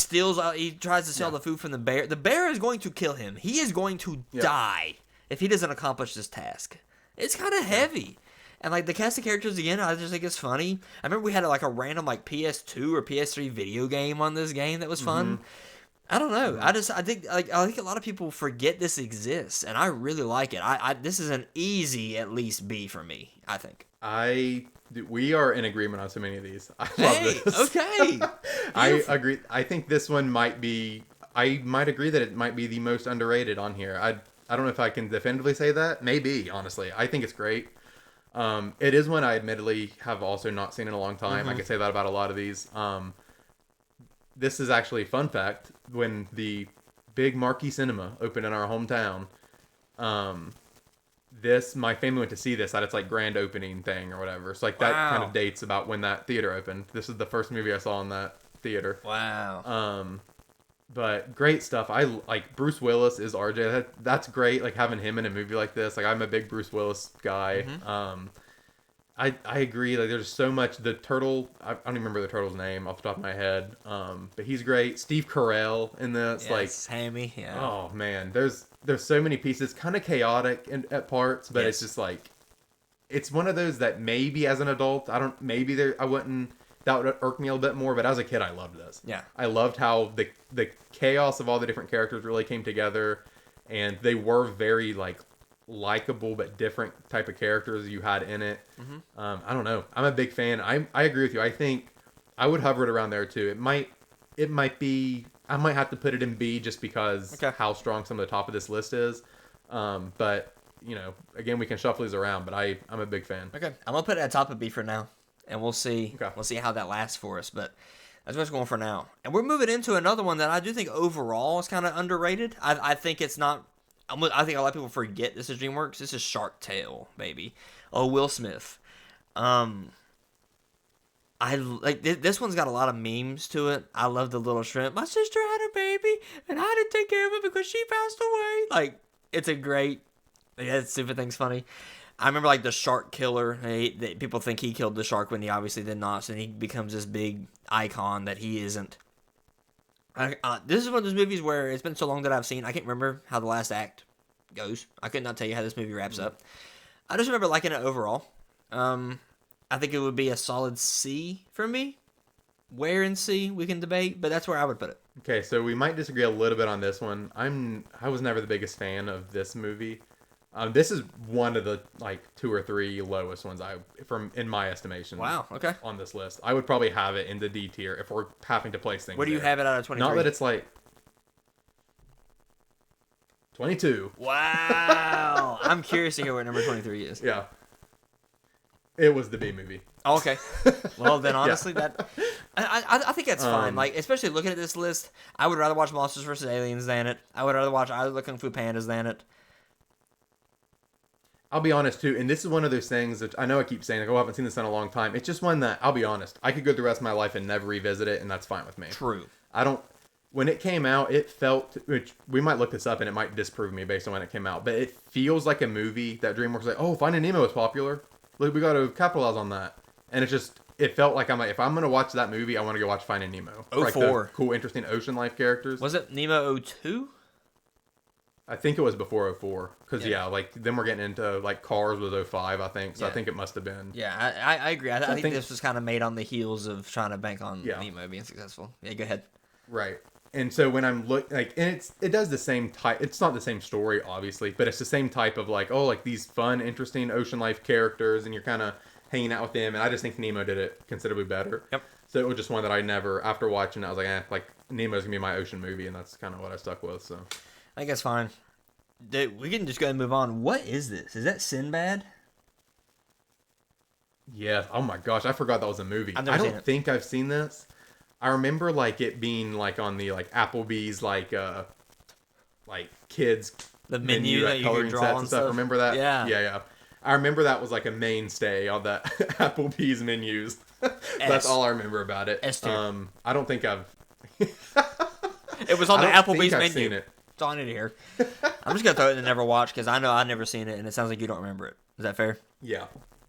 tries to steal the food from the bear. The bear is going to kill him. He is going to die if he doesn't accomplish this task. It's kind of heavy. And like the cast of characters again, I just think it's funny. I remember we had like a random like PS2 or PS3 video game on this game that was fun. I don't know. I think a lot of people forget this exists, and I really like it. This is an easy at least B for me, I think. We are in agreement on so many of these. I love this. Okay. I agree. I think this one might be. I might agree that it might be the most underrated on here. I don't know if I can definitively say that. Maybe, honestly, I think it's great. It is one I admittedly have also not seen in a long time. I can say that about a lot of these. This is actually a fun fact. When the big marquee cinema opened in our hometown, my family went to see this at its like grand opening thing or whatever. So like that kind of dates about when that theater opened. This is the first movie I saw in that theater. Wow. But great stuff. I like Bruce Willis is RJ. That's great. Like having him in a movie like this. Like I'm a big Bruce Willis guy. I agree. Like there's so much. The turtle. I don't even remember the turtle's name off the top of my head. But he's great. Steve Carell in this. Yes, like Hammy. Yeah. oh man, there's so many pieces. Kind of chaotic at parts, but it's just like it's one of those that maybe as an adult maybe there I wouldn't. That would irk me a little bit more, but as a kid, I loved this. Yeah. I loved how the chaos of all the different characters really came together, and they were very like likable but different type of characters you had in it. I don't know. I'm a big fan. I agree with you. I think I would hover it around there too. It might be. I might have to put it in B just because how strong some of the top of this list is. But you know, again, we can shuffle these around. But I'm a big fan. Okay, I'm gonna put it at top of B for now. And we'll see. Okay. We'll see how that lasts for us. But that's what's going for now. And we're moving into another one that I do think overall is kind of underrated. I think it's not. I think a lot of people forget this is DreamWorks. This is Shark Tale, baby. Oh, Will Smith. I like this one's got a lot of memes to it. I love the little shrimp. My sister had a baby, and I had to take care of it because she passed away. Like it's a great. Yeah, stupid thing's funny. I remember like the shark killer. People think he killed the shark when he obviously did not. So he becomes this big icon that he isn't. This is one of those movies where it's been so long that I've seen. I can't remember how the last act goes. I could not tell you how this movie wraps up. I just remember liking it overall. I think it would be a solid C for me. Where in C we can debate, but that's where I would put it. Okay, so we might disagree a little bit on this one. I was never the biggest fan of this movie. This is one of the like 2 or 3 lowest ones in my estimation. Wow. Okay. On this list, I would probably have it in the D tier if we're having to place things. Where do you have it out of 23? Not that it's like 22. Wow. I'm curious to hear what number 23 is. Yeah. It was the B movie. Oh, okay. Well, then honestly, I think that's fine. Like, especially looking at this list, I would rather watch Monsters vs. Aliens than it. I would rather watch either the Kung Fu Pandas than it. I'll be honest too, and this is one of those things that I know I keep saying, like, oh, I haven't seen this in a long time. It's just one that, I'll be honest, I could go the rest of my life and never revisit it, and that's fine with me. True. When it came out, it felt, which we might look this up and it might disprove me based on when it came out, but it feels like a movie that DreamWorks was like, oh, Finding Nemo is popular. Look, we got to capitalize on that. And it felt like I'm like, if I'm going to watch that movie, I want to go watch Finding Nemo. 04. Like the cool, interesting ocean life characters. Was it Nemo 02? I think it was before 04. Because, like, then we're getting into, like, Cars was 05, I think. So I think it must have been. Yeah, I agree. I think this was kind of made on the heels of trying to bank on Nemo being successful. Yeah, go ahead. Right. And so when I'm and it does the same type. It's not the same story, obviously, but it's the same type of, like, oh, like, these fun, interesting ocean life characters, and you're kind of hanging out with them. And I just think Nemo did it considerably better. Yep. So it was just one that I never, after watching it, I was like, Nemo's going to be my ocean movie, and that's kind of what I stuck with, so. I think that's fine. We can just go ahead and move on. What is this? Is that Sinbad? Yeah. Oh my gosh, I forgot that was a movie. I don't think I've seen this. I remember like it being like on the like Applebee's like kids the menu that you can draw and stuff. Remember that? Yeah. I remember that was like a mainstay on that Applebee's menus. That's all I remember about it. I don't think I've. It was on the Applebee's menu. Seen it. It's on it here. I'm just gonna throw it in the never watch because I know I've never seen it and it sounds like you don't remember it. Is that fair? Yeah.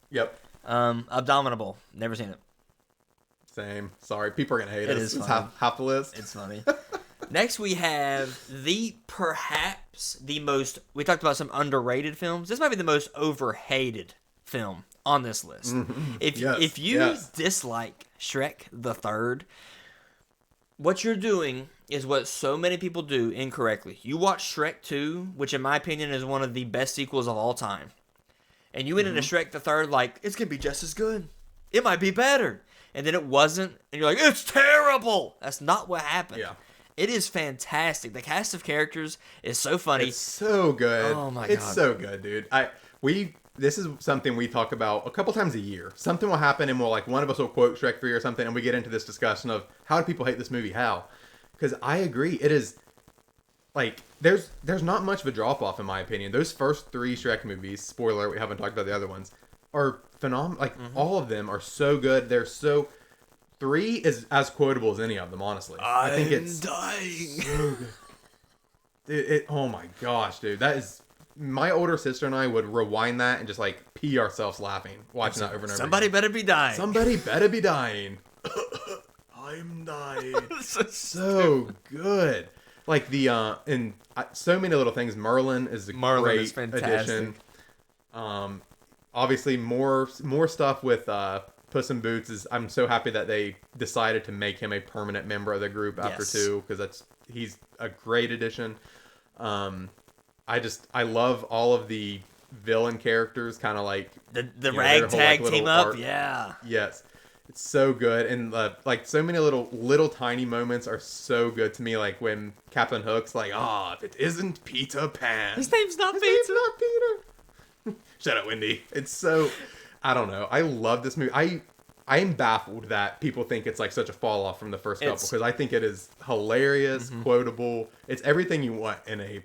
Yep. Abominable. Never seen it. Same. Sorry, people are gonna hate us. It's half the list. It's funny. Next we have perhaps the most. We talked about some underrated films. This might be the most overhated film on this list. Mm-hmm. If you dislike Shrek the Third, what you're doing is what so many people do incorrectly. You watch Shrek 2, which in my opinion is one of the best sequels of all time. And you went into Shrek the Third like, it's going to be just as good. It might be better. And then it wasn't. And you're like, it's terrible. That's not what happened. Yeah. It is fantastic. The cast of characters is so funny. It's so good. Oh my God. It's so good, dude. This is something we talk about a couple times a year. Something will happen and one of us will quote Shrek 3 or something and we get into this discussion of how do people hate this movie? How? Because I agree. It is like there's not much of a drop off in my opinion. Those first 3 Shrek movies, spoiler, we haven't talked about the other ones, are phenomenal. Like all of them are so good. They're so 3 is as quotable as any of them, honestly. I think it's dying. so good. Dude, oh my gosh, dude. That is... My older sister and I would rewind that and just, like, pee ourselves laughing, watching that over and over Somebody again. better be dying. Somebody better be dying. I'm dying. So good. Like, and so many little things. Merlin is a great addition. Obviously, more stuff with Puss in Boots. I'm so happy that they decided to make him a permanent member of the group after 2, because he's a great addition. I love all of the villain characters, kind of like the ragtag team up. Arc. Yeah. Yes. It's so good, and like so many little tiny moments are so good to me. Like when Captain Hook's like, if it isn't Peter Pan, his name's not Peter. Name's not Peter. Shut up, Wendy. It's so, I don't know. I love this movie. I am baffled that people think it's like such a fall off from the first couple, because I think it is hilarious, quotable. It's everything you want in a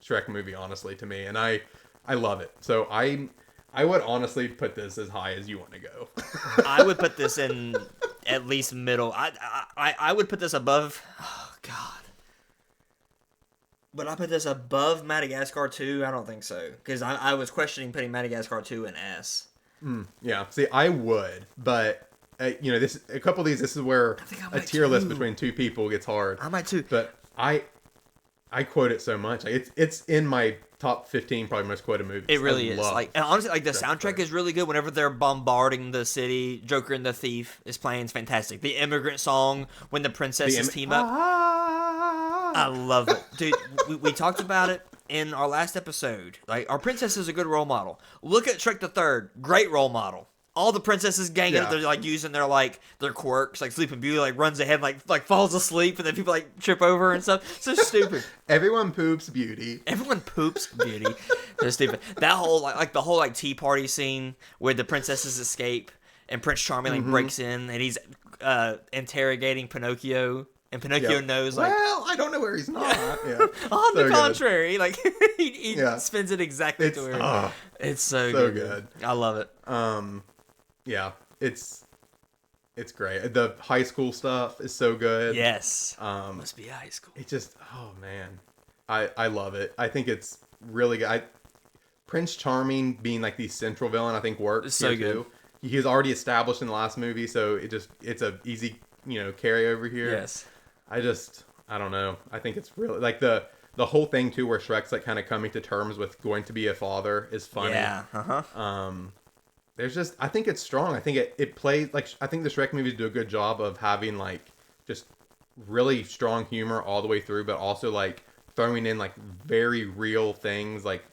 Shrek movie, honestly, to me, and I love it. So I would honestly put this as high as you want to go. I would put this in at least middle. I would put this above. Oh God. Would I put this above Madagascar 2? I don't think so, because I was questioning putting Madagascar 2 in S. Yeah. See, I would, but this a couple of these. This is where a tier list between two people gets hard. I might too. But I quote it so much. Like, it's in my top 15 probably most quoted movies. It really is. Like, and honestly, like the soundtrack is really good. Whenever they're bombarding the city, Joker and the Thief is playing. It's fantastic. The immigrant song when the princesses team up. I love it, dude. we talked about it in our last episode. Like, our princess is a good role model. Look at Shrek the Third, great role model. All the princesses ganging up, they're like using their quirks, like Sleeping Beauty, like runs ahead, like falls asleep, and then people like trip over and stuff. So stupid. Everyone poops Beauty. Everyone poops Beauty. They're stupid. That whole like the whole tea party scene where the princesses escape and Prince Charming breaks in and he's interrogating Pinocchio. And Pinocchio knows, like... Well, I don't know where he's not. Yeah. On the contrary, like, he spins it exactly to where... It's so good. I love it. Yeah, it's great. The high school stuff is so good. Yes. Must be high school. It just... Oh, man. I love it. I think it's really good. Prince Charming being, like, the central villain, I think works. It's so good. Too. He's already established in the last movie, so it's a easy, carry over here. Yes. I don't know. I think it's really like the whole thing too, where Shrek's like kind of coming to terms with going to be a father is funny. Yeah. There's just, I think it's strong. I think it plays like, I think the Shrek movies do a good job of having like just really strong humor all the way through, but also like throwing in like very real things, like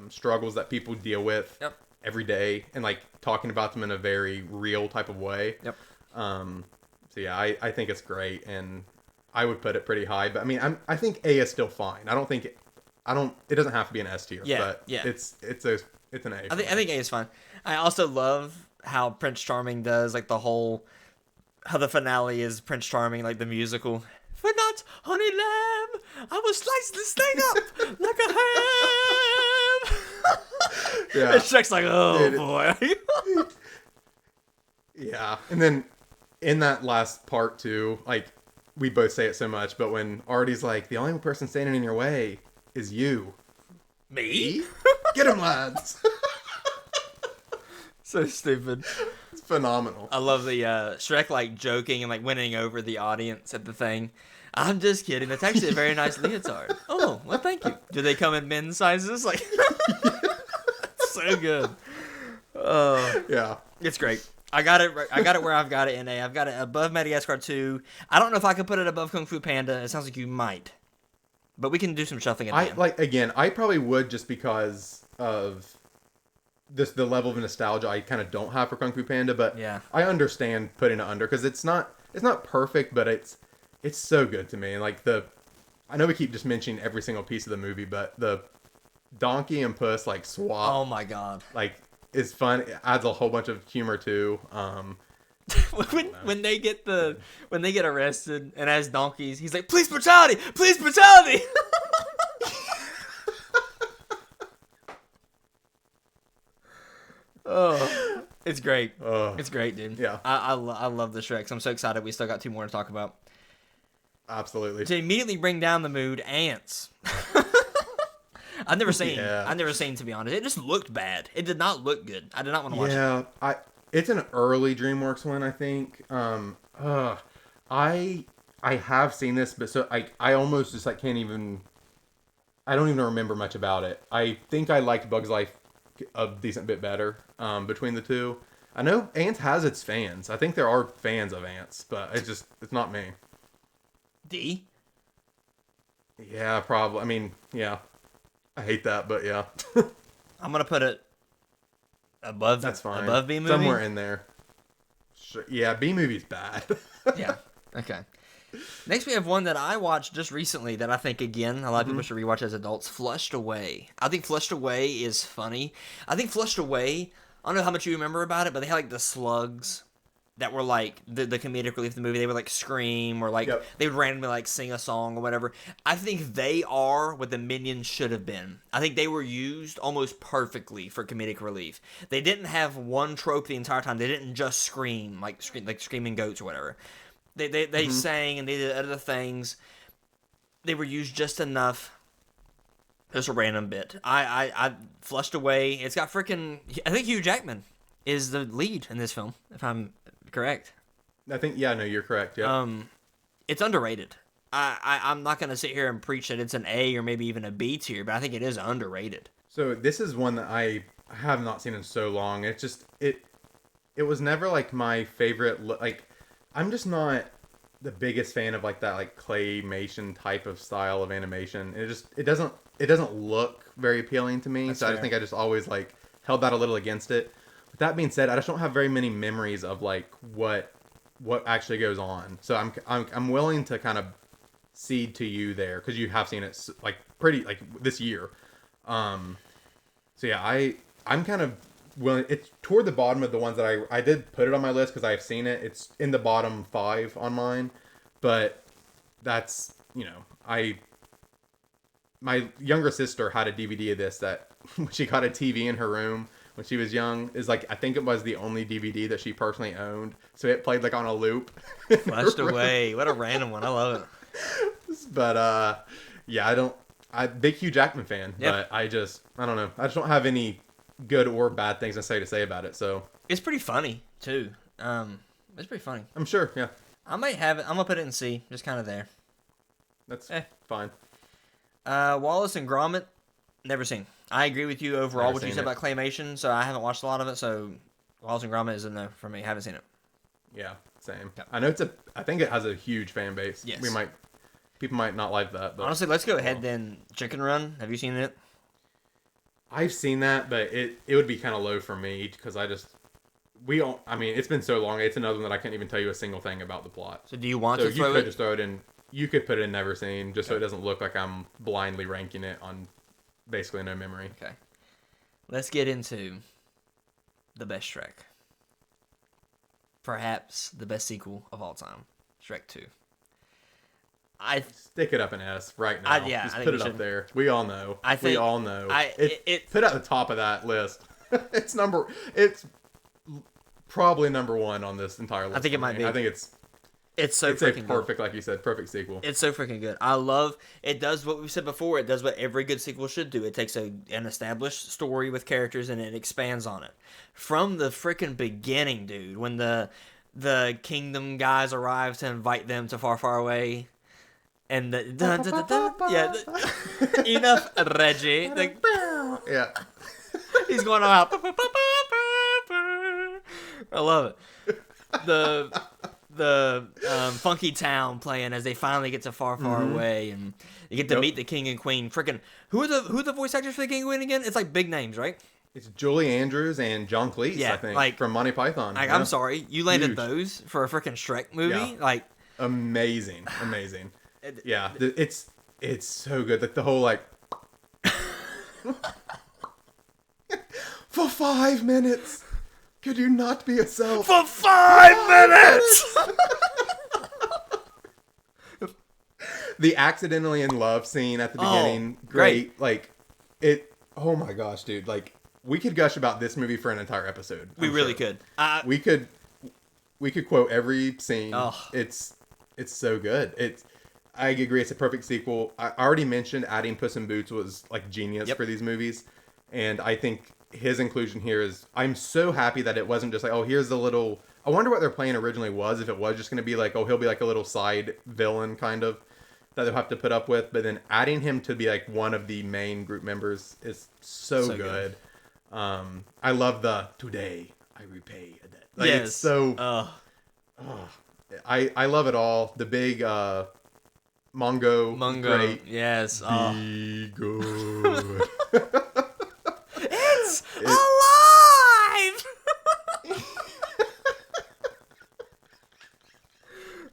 struggles that people deal with every day, and like talking about them in a very real type of way. Yep. So yeah, I think it's great, and I would put it pretty high, but I mean, I think A is still fine. It doesn't have to be an S tier. But it's an A. I think A is fine. I also love how Prince Charming does like how the finale is Prince Charming, like the musical. For not honey lamb, I will slice this thing up like a ham. Yeah. And Shrek's like, oh boy. Yeah, and then in that last part too, like, we both say it so much, but when Artie's like, the only person standing in your way is you. Me? Get him, lads. So stupid. It's phenomenal. I love the Shrek like joking and like winning over the audience at the thing. I'm just kidding. That's actually a very nice leotard. Oh, well, thank you. Do they come in men's sizes? Like, so good. Oh, yeah, it's great. I got it where I've got it in A. I've got it above Madagascar 2. I don't know if I could put it above Kung Fu Panda. It sounds like you might. But we can do some shuffling at the end. I probably would, just because of the level of nostalgia I kind of don't have for Kung Fu Panda, but I understand putting it under, because it's not perfect, but it's so good to me. And like I know we keep just mentioning every single piece of the movie, but the donkey and puss like swap. Oh my god. Like, it's fun. It adds a whole bunch of humor too. When they get arrested and as donkeys, he's like, police brutality, police brutality. Oh, It's great. Uh, It's great, dude. yeah, I love the Shreks. I'm so excited. We still got 2 more to talk about. absolutely. To immediately bring down the mood, ants. Yeah. I've never seen, to be honest. It just looked bad. It did not look good. I did not want to watch it. Yeah, it's an early DreamWorks one, I think. I have seen this, but so I almost just like can't even. I don't even remember much about it. I think I liked Bugs Life a decent bit better between the two. I know Ants has its fans. I think there are fans of Ants, but it's not me. D? Yeah, probably. I mean, yeah. I hate that, but yeah. I'm going to put it above That's fine. above B movie. Somewhere in there. Sure. Yeah, B movie's bad. Yeah. Okay. Next, we have one that I watched just recently that I think, again, a lot of people should rewatch as adults. Flushed Away. I think Flushed Away is funny. I think Flushed Away, I don't know how much you remember about it, but they had like the slugs that were like the comedic relief of the movie. They would like scream or like they would randomly like sing a song or whatever. I think they are what the Minions should have been. I think they were used almost perfectly for comedic relief. They didn't have one trope the entire time. They didn't just scream like screaming goats or whatever. They sang and they did other things. They were used just enough. Just a random bit. I Flushed Away. It's got freaking. I think Hugh Jackman is the lead in this film, if I'm correct. I think, yeah, no, you're correct. Yeah. It's underrated. I'm not gonna sit here and preach that it's an A or maybe even a B tier, but I think it is underrated. So this is one that I have not seen in so long. It's just it was never like my favorite. Like, I'm just not the biggest fan of like that like claymation type of style of animation. It doesn't look very appealing to me. That's so fair. I think I just always like held that a little against it. With that being said, I just don't have very many memories of like what actually goes on. So I'm willing to kind of cede to you there because you have seen it like pretty like this year. So yeah, I'm kind of willing. It's toward the bottom of the ones that I did put it on my list because I've seen it. It's in the bottom 5 on mine, but that's, you know, my younger sister had a DVD of this that when she got a TV in her room when she was young, is like, I think it was the only DVD that she personally owned. So it played like on a loop. Flushed Away. What a random one. I love it. But yeah, I'm big Hugh Jackman fan, but I don't know. I just don't have any good or bad things to say about it. So It's pretty funny too. It's pretty funny. I'm sure. Yeah, I might have it. I'm gonna put it in C. Just kind of there. that's fine. Wallace and Gromit. Never seen. I agree with you overall. Never What you seen said it. about claymation. So I haven't watched a lot of it. So Wallace and Gromit is a no for me. Haven't seen it. Yeah, same. Yep. I know I think it has a huge fan base. Yes. People might not like that, but Honestly, let's go ahead then. Chicken Run. Have you seen it? I've seen that, but it would be kind of low for me because I mean, it's been so long. It's another one that I can't even tell you a single thing about the plot. So do you want So to you throw could it? just throw it in. You could put it in never seen, just so it doesn't look like I'm blindly ranking it on basically no memory. Okay. Let's get into the best Shrek. Perhaps the best sequel of all time, Shrek 2. Stick it up an S right now. Yeah, just I think put we it should. up there. We all know. We all know. It Put it at the top of that list. It's probably number 1 on this entire list. I think it might be. I think it's so freaking perfect, like you said, perfect sequel. It's so freaking good. I love it. Does what we said before. It does what every good sequel should do. It takes an established story with characters and it expands on it from the freaking beginning, dude. When the kingdom guys arrive to invite them to Far Far Away, and enough, Reggie. Yeah. He's going out. I love it. The funky town playing as they finally get to Far Far Away, and you get to meet the king and queen. Freaking who are the voice actors for the king and queen again? It's like big names, right? It's Julie Andrews and John Cleese, Yeah, I think, like- from Monty Python. Like, Yeah. I'm sorry, you landed Huge. those for a freaking Shrek movie. Yeah. Like, Amazing. Yeah, it's so good. Like the whole like for 5 minutes, could you not be yourself? for 5 minutes. The accidentally in love scene at the beginning, great. Like it. Oh my gosh, dude! Like we could gush about this movie for an entire episode. We I'm really sure. could. We could quote every scene. Oh. It's so good. I agree. It's a perfect sequel. I already mentioned adding Puss in Boots was like genius for these movies, and I think his inclusion here is. I'm so happy that it wasn't just like, oh, here's the little. I wonder what their plan originally was. If it was just going to be like, oh, he'll be like a little side villain kind of that they'll have to put up with, but then adding him to be like one of the main group members is so good. I love the today I repay a debt. Like, yes. It's so. I love it all. The big Mongo. Great. Yes. Be good. It's alive.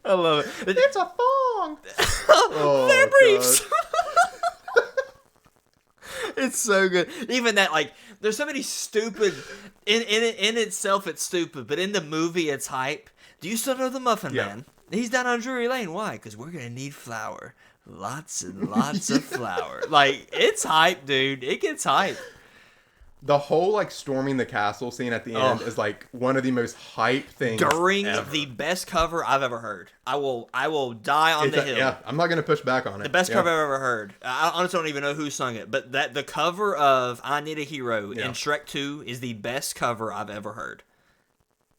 I love it. It's a thong. They're briefs. It's so good. Even that, like, there's so many stupid. In itself, it's stupid, but in the movie, it's hype. Do you still know the Muffin Man? He's down on Drury Lane. Why? Because we're gonna need flour, lots and lots of flour. Like, it's hype, dude. It gets hype. The whole like storming the castle scene at the end is like one of the most hype things during ever. The best cover I've ever heard. I will die on the hill. Yeah, I'm not gonna push back on it. The best cover I've ever heard. I honestly don't even know who sung it, but the cover of "I Need a Hero" in Shrek 2 is the best cover I've ever heard.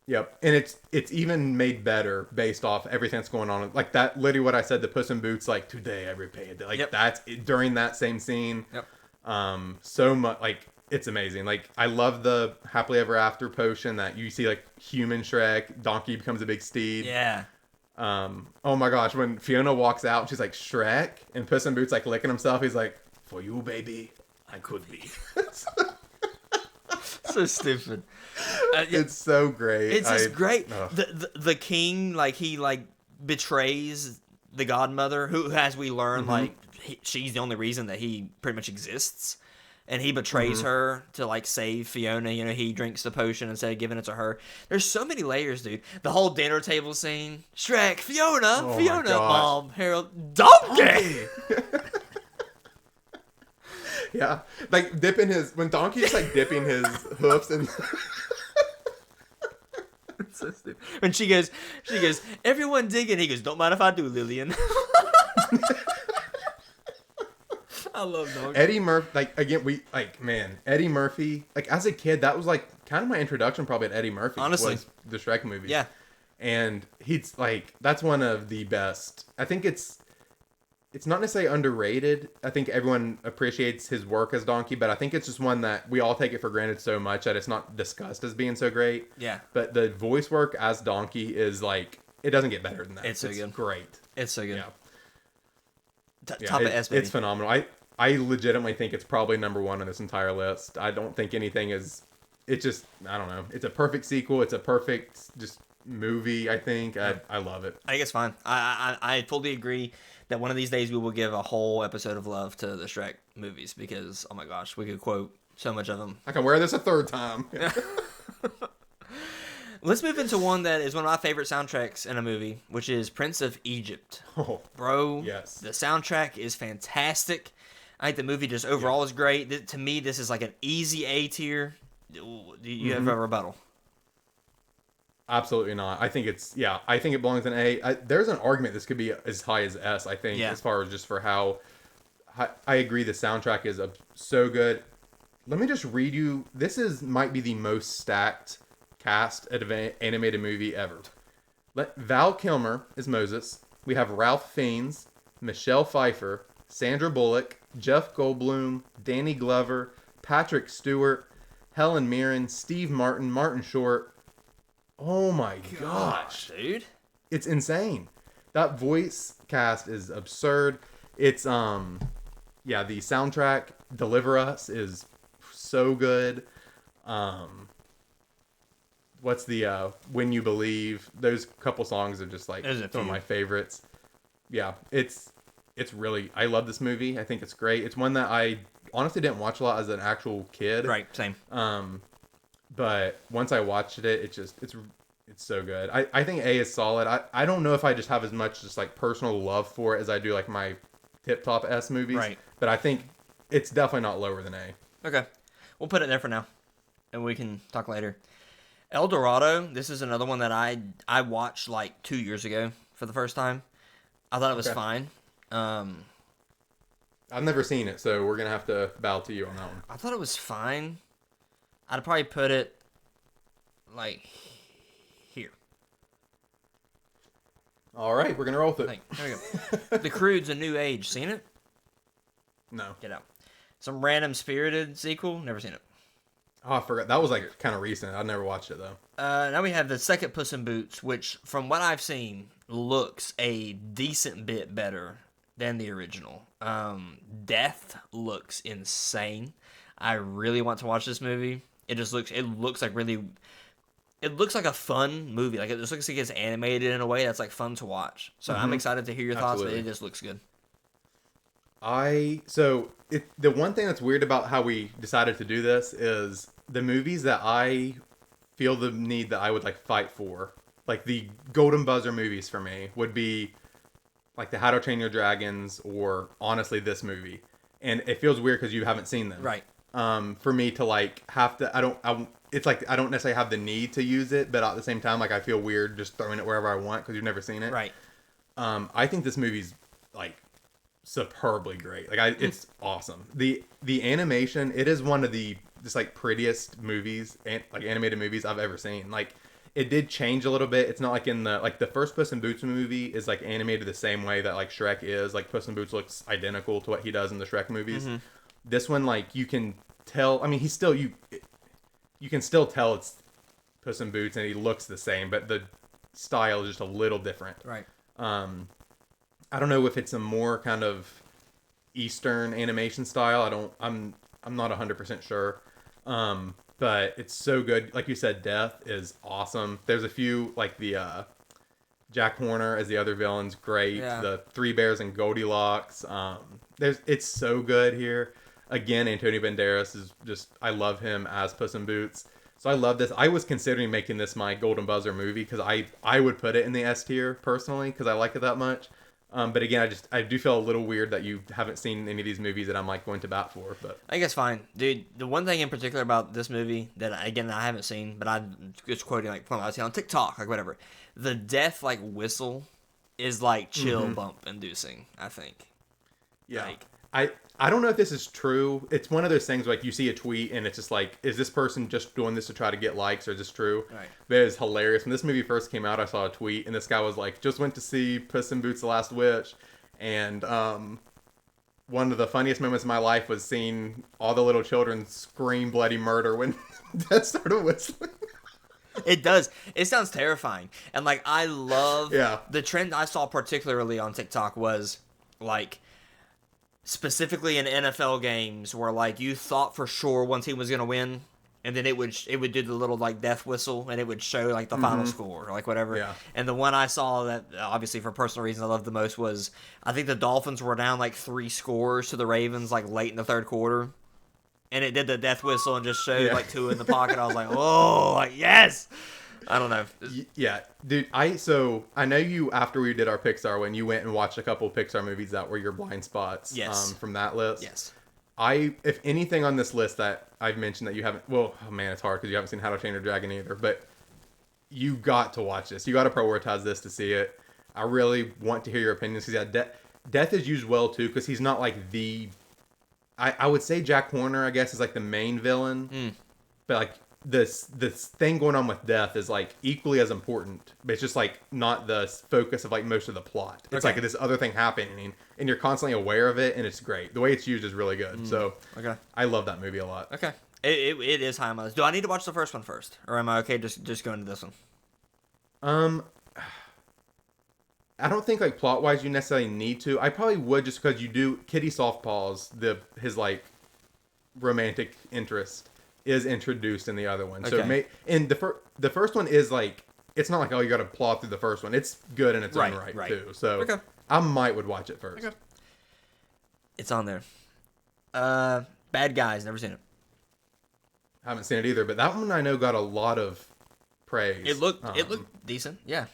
Yep, and it's even made better based off everything that's going on. Like that, literally what I said. The Puss in Boots, like today I repaid. Like that's during that same scene. Yep. So much like it's amazing. Like I love the happily ever after potion that you see like human Shrek, donkey becomes a big steed. Yeah. Oh my gosh, when Fiona walks out, she's like Shrek, and Puss in Boots like licking himself. He's like, "For you, baby, I could be." So stupid. It's so great. It's just great. The king, like, he like betrays the godmother, who, as we learn, like she's the only reason that he pretty much exists, and he betrays her to like save Fiona. You know, he drinks the potion instead of giving it to her. There's so many layers, dude. The whole dinner table scene. Shrek, Fiona, Mom, Harold, Donkey. Yeah, like dipping when Donkey's like dipping his hoofs in. So stupid. When she goes, everyone dig it. He goes, don't mind if I do, Lillian. I love Donkey. Eddie Murphy, like again, Eddie Murphy, like as a kid, that was like kind of my introduction probably to Eddie Murphy. Honestly, was the Shrek movies. Yeah, and he's like that's one of the best. I think it's not necessarily underrated. I think everyone appreciates his work as Donkey, but I think it's just one that we all take it for granted so much that it's not discussed as being so great. Yeah. But the voice work as Donkey is like, it doesn't get better than that. It's so good. Great. It's so good. Yeah. Top of S, baby. It's phenomenal. I legitimately think it's probably number one on this entire list. I don't think anything is, it's just, I don't know. It's a perfect sequel. It's a perfect just movie, I think. I love it. I think it's fine. I fully agree that one of these days we will give a whole episode of love to the Shrek movies because, oh my gosh, we could quote so much of them. I can wear this a third time. Let's move into one that is one of my favorite soundtracks in a movie, which is Prince of Egypt. Oh, bro, yes. The soundtrack is fantastic. I think the movie just overall is great. To me, this is like an easy A tier. Do you have a rebuttal? Absolutely not. I think it belongs in A. There's an argument this could be as high as S, I think, as far as just for how I agree the soundtrack is so good. Let me just read you. This might be the most stacked cast of an animated movie ever. Val Kilmer is Moses. We have Ralph Fiennes, Michelle Pfeiffer, Sandra Bullock, Jeff Goldblum, Danny Glover, Patrick Stewart, Helen Mirren, Steve Martin, Martin Short. Oh my gosh, dude. It's insane. That voice cast is absurd. It's the soundtrack Deliver Us is so good. What's the When You Believe? Those couple songs are just like some of my favorites. Yeah, it's really, I love this movie. I think it's great. It's one that I honestly didn't watch a lot as an actual kid. Right, same. But once I watched it, it's so good. I think A is solid. I don't know if I just have as much just like personal love for it as I do like my tip top S movies. Right. But I think it's definitely not lower than A. Okay. We'll put it there for now. and we can talk later. El Dorado. This is another one that I watched like 2 years ago for the first time. I thought it was Okay. fine. I've never seen it, so we're gonna have to bow to you on that one. I thought it was fine. I'd probably put it like here. All right, we're gonna roll with it. Like, there we go. The Croods: A New Age. Seen it? No. Get out. Some random Spirited sequel. Never seen it. Oh, I forgot. That was like kind of recent. I've never watched it though. Now we have the second Puss in Boots, which, from what I've seen, looks a decent bit better than the original. Death looks insane. I really want to watch this movie. It looks like a fun movie. Like, it just looks like it's animated in a way that's like fun to watch. So I'm excited to hear your thoughts, but it just looks good. The one thing that's weird about how we decided to do this is the movies that I feel the need that I would like fight for, like the golden buzzer movies for me would be like the How to Train Your Dragons or honestly this movie. And it feels weird because you haven't seen them. Right. For me to like have to, it's like I don't necessarily have the need to use it, but at the same time, like I feel weird just throwing it wherever I want because you've never seen it. Right. I think this movie's like superbly great. Like it's awesome. The animation, it is one of the just like prettiest movies and like animated movies I've ever seen. Like it did change a little bit. It's not like in the first Puss in Boots movie is like animated the same way that like Shrek is. Like Puss in Boots looks identical to what he does in the Shrek movies. Mm-hmm. This one, like you can tell. I mean, you can still tell it's Puss in Boots and he looks the same, but the style is just a little different. Right. I don't know if it's a more kind of Eastern animation style. I'm not 100% sure. But it's so good. Like you said, Death is awesome. There's a few like the Jack Horner as the other villain's great. Yeah. The Three Bears and Goldilocks. It's so good here. Again, Antonio Banderas is just, I love him as Puss in Boots. So I love this. I was considering making this my Golden Buzzer movie because I would put it in the S tier personally because I like it that much. But again, I do feel a little weird that you haven't seen any of these movies that I'm like going to bat for. But I think it's fine, dude. The one thing in particular about this movie that again I haven't seen, but I'm just quoting like from I see on TikTok, like whatever. The death like whistle is like chill bump inducing. I think. Yeah. Like, I don't know if this is true. It's one of those things like you see a tweet and it's just like, is this person just doing this to try to get likes or is this true? Right. But it is hilarious. When this movie first came out, I saw a tweet and this guy was like, just went to see Puss in Boots: The Last Witch. And one of the funniest moments of my life was seeing all the little children scream bloody murder when Death started whistling. it does. It sounds terrifying. And like I love the trend I saw particularly on TikTok was like specifically in NFL games where like you thought for sure one team was gonna win, and then it would do the little like death whistle and it would show like the final score or like whatever. Yeah. And the one I saw that obviously for personal reasons I loved the most was I think the Dolphins were down like 3 scores to the Ravens like late in the third quarter, and it did the death whistle and just showed like 2 in the pocket. I was like, oh, like yes. I don't know. Yeah, dude. I know you after we did our Pixar when you went and watched a couple of Pixar movies that were your blind spots. Yes. From that list. Yes. If anything on this list that I've mentioned that you haven't, well, oh man, it's hard because you haven't seen How to Train Your Dragon either. But you got to watch this. You got to prioritize this to see it. I really want to hear your opinions because Death is used well too because he's not like the. I would say Jack Horner I guess is like the main villain, but like. This thing going on with Death is like equally as important, but it's just like not the focus of like most of the plot. It's like this other thing happening and you're constantly aware of it, and it's great. The way it's used is really good. So I love that movie a lot. Okay. It is high on my list. Do I need to watch the first one first, or am I okay just going to this one? I don't think like plot wise you necessarily need to. I probably would just because you do Kitty Softpaws, his like romantic interest is introduced in the other one. So and the first one is like it's not like you got to plot through the first one. It's good in its own right too. So I would watch it first. Okay. It's on there. Bad Guys, never seen it. Haven't seen it either, but that one I know got a lot of praise. It looked decent. Yeah.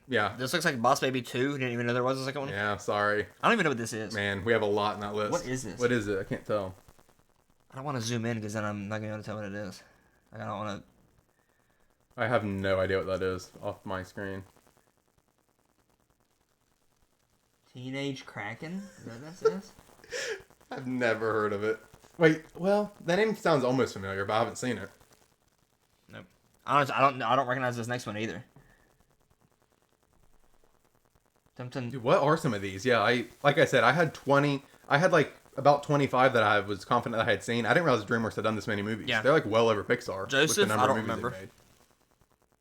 Yeah. This looks like Boss Baby 2. Didn't even know there was a second one. Yeah, sorry. I don't even know what this is. Man, we have a lot in that list. What is this? What is it? I can't tell. I don't want to zoom in because then I'm not going to be able to tell what it is. Like, I don't want to. I have no idea what that is off my screen. Teenage Kraken? Is that what that says? I've never heard of it. Wait, well, that name sounds almost familiar, but I haven't seen it. Nope. Honestly, I don't recognize this next one either. Something. Dude, what are some of these? Yeah, like I said, I had like about 25 that I was confident that I had seen. I didn't realize DreamWorks had done this many movies. Yeah. They're like well over Pixar. With the Joseph, number I don't of movies they remember. made.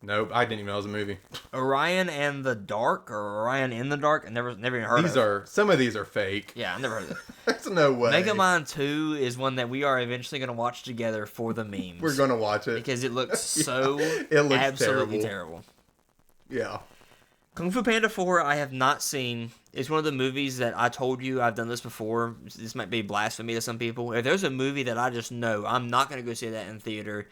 Nope, I didn't even know it was a movie. Orion and the Dark, or Orion in the Dark. I never even heard of. Some of these are fake. Yeah, I never heard of it. There's no way. Megamind 2 is one that we are eventually going to watch together for the memes. We're gonna watch it because it looks so it looks absolutely terrible. Yeah. Kung Fu Panda 4 I have not seen. It's one of the movies that I told you I've done this before. This might be blasphemy to some people. If there's a movie that I just know I'm not going to go see that in theater,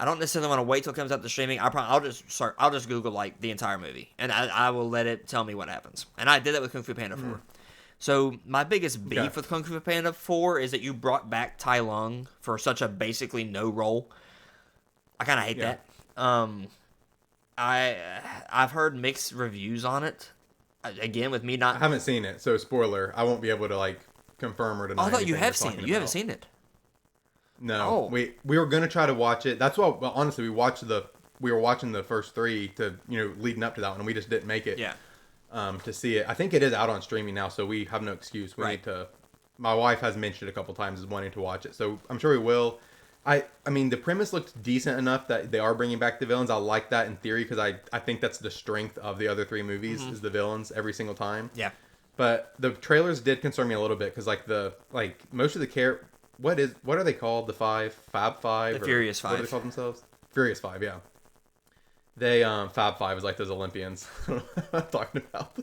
I don't necessarily want to wait till it comes out to streaming. I'll just Google like the entire movie, and I will let it tell me what happens. And I did that with Kung Fu Panda 4. So my biggest beef with Kung Fu Panda 4 is that you brought back Tai Lung for such a basically no role. I kind of hate that. I've heard mixed reviews on it. Again, with me not, I haven't seen it, so spoiler. I won't be able to like confirm or deny. I thought you anything have we're seen talking it. You haven't about. seen it. No, we were gonna try to watch it. That's why, well, honestly, we were watching the first three to leading up to that one, and we just didn't make it. Yeah. To see it. I think it is out on streaming now, so we have no excuse. We need to. My wife has mentioned it a couple times as wanting to watch it, so I'm sure we will. I mean, the premise looks decent enough that they are bringing back the villains. I like that in theory because I think that's the strength of the other three movies is the villains every single time. Yeah. But the trailers did concern me a little bit because most of the what are they called? The Fab Five? The Furious Five. What do they call themselves? Furious Five, yeah. They Fab Five is like those Olympians. I'm talking about.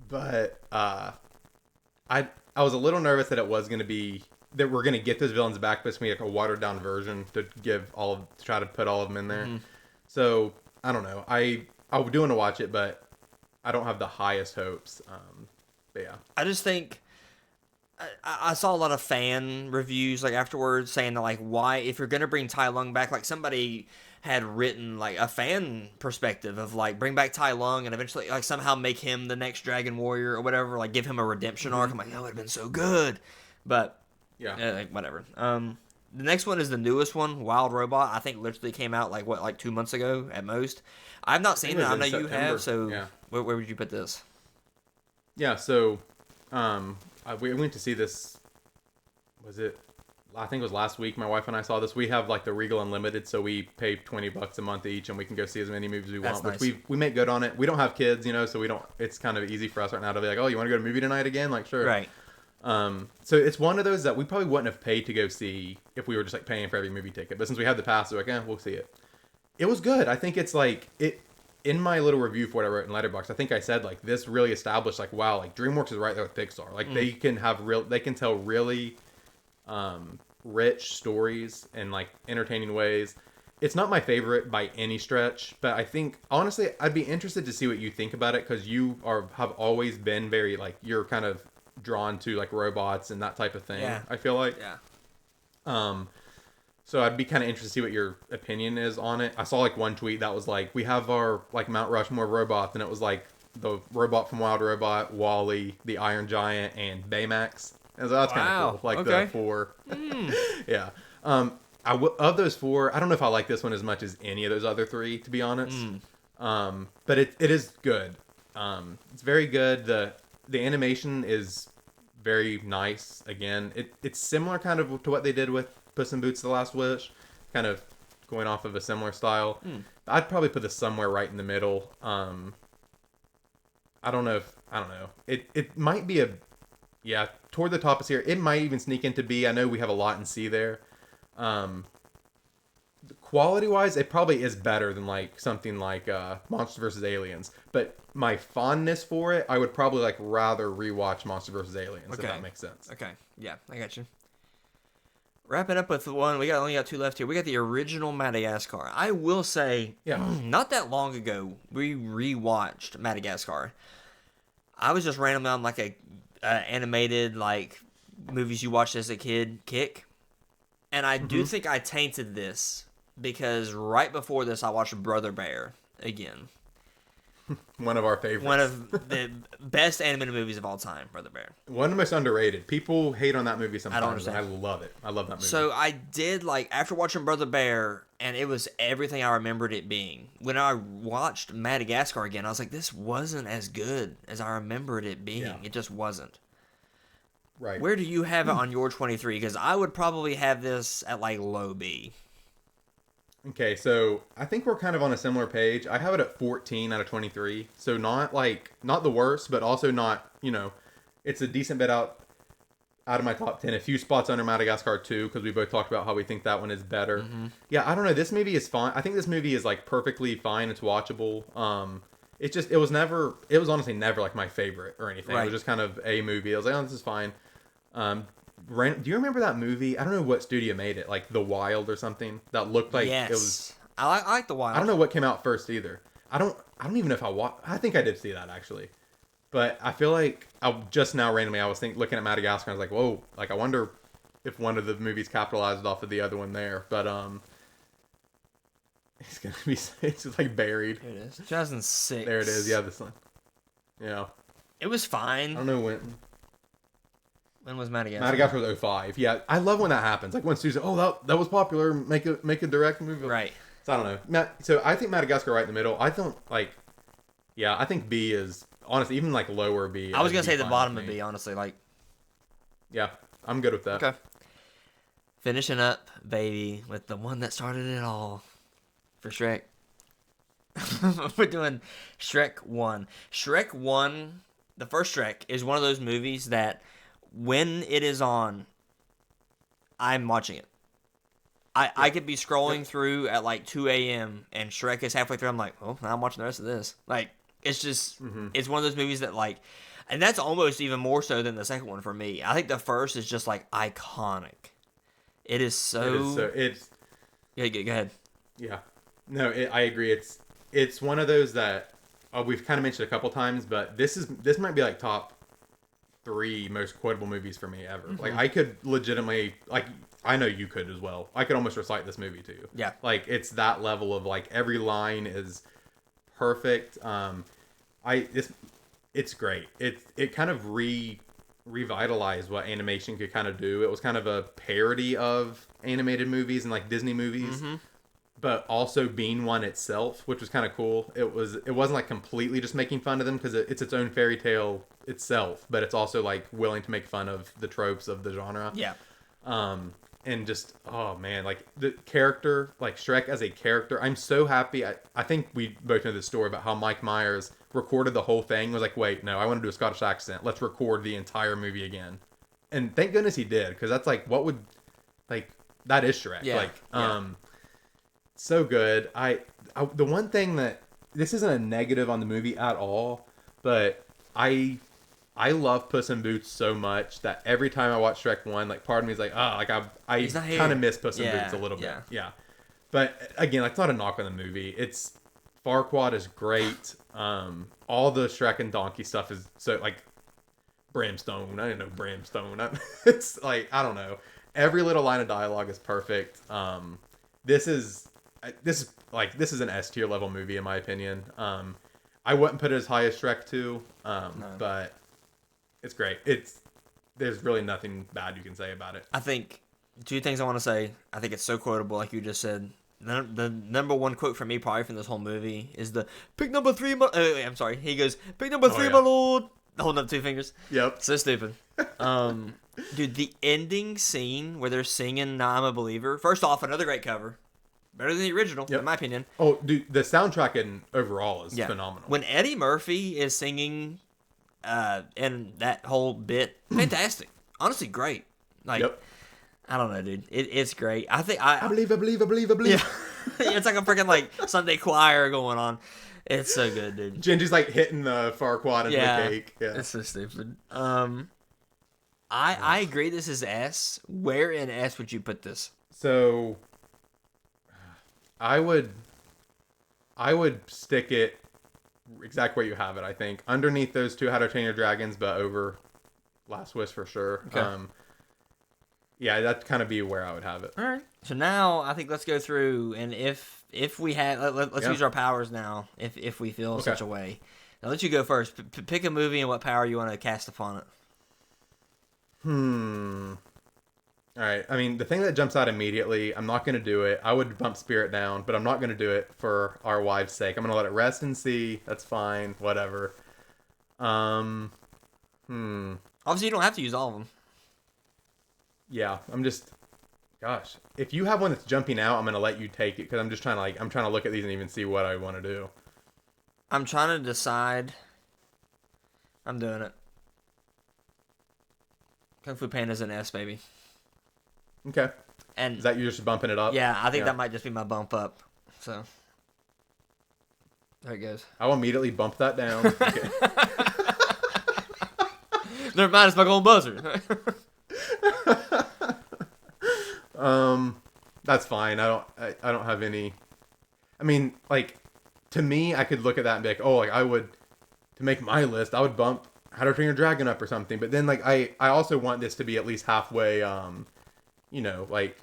But I was a little nervous that it was going to be that we're going to get those villains back, but it's going to be like a watered down version to try to put all of them in there. So I don't know. I do want to watch it, but I don't have the highest hopes. But yeah, I just think I saw a lot of fan reviews like afterwards saying that like why if you're gonna bring Tai Lung back, like somebody had written like a fan perspective of like bring back Tai Lung and eventually like somehow make him the next Dragon Warrior or whatever, like give him a redemption arc. I'm like, that would have been so good, but yeah, like, whatever. The next one is the newest one, Wild Robot. I think literally came out like 2 months ago at most. I've not seen it. I know you have. So where would you put this? Yeah. So we went to see this. Was it? I think it was last week. My wife and I saw this. We have like the Regal Unlimited, so we pay $20 a month each, and we can go see as many movies as we want. Nice. Which we make good on it. We don't have kids, so we don't. It's kind of easy for us right now to be like, oh, you want to go to a movie tonight again? Like, sure. Right. So it's one of those that we probably wouldn't have paid to go see if we were just like paying for every movie ticket. But since we had the pass, we're like, we'll see it. It was good. I think it's like it. In my little review for what I wrote in Letterboxd, I think I said like this really established like wow, like DreamWorks is right there with Pixar. Like they can tell really rich stories in like entertaining ways. It's not my favorite by any stretch, but I think honestly I'd be interested to see what you think about it because you have always been very like you're kind of drawn to like robots and that type of thing. Yeah. I feel like. Yeah. So I'd be kind of interested to see what your opinion is on it. I saw like one tweet that was like, we have our like Mount Rushmore robots, and it was like the robot from Wild Robot, Wall-E, the Iron Giant, and Baymax. And so that's kind of cool. Like the four. Yeah. Of those four, I don't know if I like this one as much as any of those other three, to be honest. But it is good. It's very good. The animation is very nice. Again, it's similar kind of to what they did with Puss in Boots: The Last Wish, kind of going off of a similar style. I'd probably put this somewhere right in the middle. I don't know. It might be toward the top is here. It might even sneak into B. I know we have a lot in C there. Quality wise, it probably is better than like something like Monsters vs. Aliens. But my fondness for it, I would probably like rather rewatch Monsters vs. Aliens if that makes sense. Okay, yeah, I got you. Wrapping up with the one, we only got two left here. We got the original Madagascar. I will say, not that long ago, we rewatched Madagascar. I was just randomly on like a animated like movies you watched as a kid kick. And I do think I tainted this because right before this, I watched Brother Bear again. One of our favorites. One of the best animated movies of all time, Brother Bear. One of the most underrated. People hate on that movie sometimes. I don't understand. I love it. I love that movie. So I did, like, after watching Brother Bear, and it was everything I remembered it being. When I watched Madagascar again, I was like, this wasn't as good as I remembered it being. Yeah. It just wasn't. Right. Where do you have it on your 23? Because I would probably have this at, like, low B. Okay, so I think we're kind of on a similar page. I have it at 14 out of 23. So not the worst, but also not, it's a decent bit out of my top 10. A few spots under Madagascar 2, because we both talked about how we think that one is better. Mm-hmm. Yeah, I don't know. This movie is fine. I think this movie is like perfectly fine. It's watchable. It was honestly never like my favorite or anything. Right. It was just kind of a movie. I was like, oh, this is fine. Do you remember that movie? I don't know what studio made it, like The Wild or something, that looked like Yes. it was. I like The Wild. I don't know what came out first either. I don't even know if I think I did see that actually, but I feel like I just now randomly I was looking at Madagascar and I was like, whoa, like I wonder if one of the movies capitalized off of the other one there, but it's just like buried. Here it is. 2006. There it is. Yeah, this one. Yeah. It was fine. I don't know when. When was Madagascar? Madagascar was 05. Yeah, I love when that happens. Like when Susan, that was popular. Make a direct movie. Right. So I don't know. So I think Madagascar right in the middle. I don't like. Yeah, I think B is honestly even like lower B. I was gonna say the fine bottom with of me. B, honestly. Like, Yeah, I'm good with that. okay. Finishing up, baby, with the one that started it all for Shrek. We're doing Shrek 1. Shrek 1, the first Shrek, is one of those movies that when it is on, I'm watching it. I could be scrolling through at like 2 a.m. and Shrek is halfway through. I'm like, well, now I'm watching the rest of this. Like, it's just, it's one of those movies that like, and that's almost even more so than the second one for me. I think the first is just like iconic. It is so. Yeah, go ahead. Yeah. No, I agree. It's one of those that we've kind of mentioned a couple times, but this might be like top 3 most quotable movies for me ever. Like I could legitimately I know you could as well. I could almost recite this movie to you. Yeah. Like it's that level of like every line is perfect. It's great. It kind of revitalized what animation could kind of do. It was kind of a parody of animated movies and like Disney movies. But also being one itself, which was kind of cool. It wasn't like completely just making fun of them because it's its own fairy tale itself, but it's also like willing to make fun of the tropes of the genre. Yeah. And just, oh man, like the character, like Shrek as a character, I'm so happy. I think we both know this story about how Mike Myers recorded the whole thing. Was like, wait, no, I want to do a Scottish accent. Let's record the entire movie again. And thank goodness he did, because that's like, that is Shrek. Yeah. So good. The one thing that, this isn't a negative on the movie at all, but I love Puss in Boots so much that every time I watch Shrek 1, like part of me is like, I kind of miss Puss in Boots a little bit. Yeah. But again, it's not a knock on the movie. Farquaad is great. All the Shrek and Donkey stuff is so like Brimstone. I didn't know Brimstone. It's like, I don't know. Every little line of dialogue is perfect. This is an S tier level movie in my opinion. I wouldn't put it as high as Shrek 2, No. but it's great. There's really nothing bad you can say about it. I think 2 things I want to say. I think it's so quotable, like you just said. The number one quote for me probably from this whole movie is the "Pick number 3, my." I'm sorry. He goes, "Pick number 3, my lord." Holding up 2 fingers. Yep. So stupid. Dude, the ending scene where they're singing "Now I'm a Believer." First off, another great cover. Better than the original, in my opinion. Oh, dude, the soundtrack overall is phenomenal. When Eddie Murphy is singing, and that whole bit, fantastic. Honestly, great. Like, I don't know, dude. It's great. I think I believe. Yeah, it's like a freaking like Sunday choir going on. It's so good, dude. Gingy's like hitting the Farquaad into the cake. Yeah, it's so stupid. I agree. This is S. Where in S would you put this? So, I would stick it exactly where you have it. I think underneath those 2 How to Train Your Dragons, but over Last Wish for sure. Okay. Yeah, that'd kind of be where I would have it. All right. So now I think let's go through, and if we had, let's Yeah. use our powers now. If we feel Okay. such a way, now let you go first. Pick a movie and what power you want to cast upon it. Hmm. All right. I mean, the thing that jumps out immediately, I'm not going to do it. I would bump Spirit down, but I'm not going to do it for our wives' sake. I'm going to let it rest and see. That's fine. Whatever. Um. Hmm. Obviously, you don't have to use all of them. Yeah. I'm just. Gosh. If you have one that's jumping out, I'm going to let you take it because I'm just trying to I'm trying to look at these and even see what I want to do. I'm trying to decide. I'm doing it. Kung Fu Panda's an S, baby. Okay. And Is that you just bumping it up? yeah, I think Yeah. that might just be my bump up. So there it goes. I will immediately bump that down. Okay. Never mind, it's my golden buzzer. That's fine. I don't have any. I mean, like, to me, I could look at that and be like, oh, like I would, to make my list, I would bump How to Train Your Dragon up or something. But then, like, I also want this to be at least halfway, like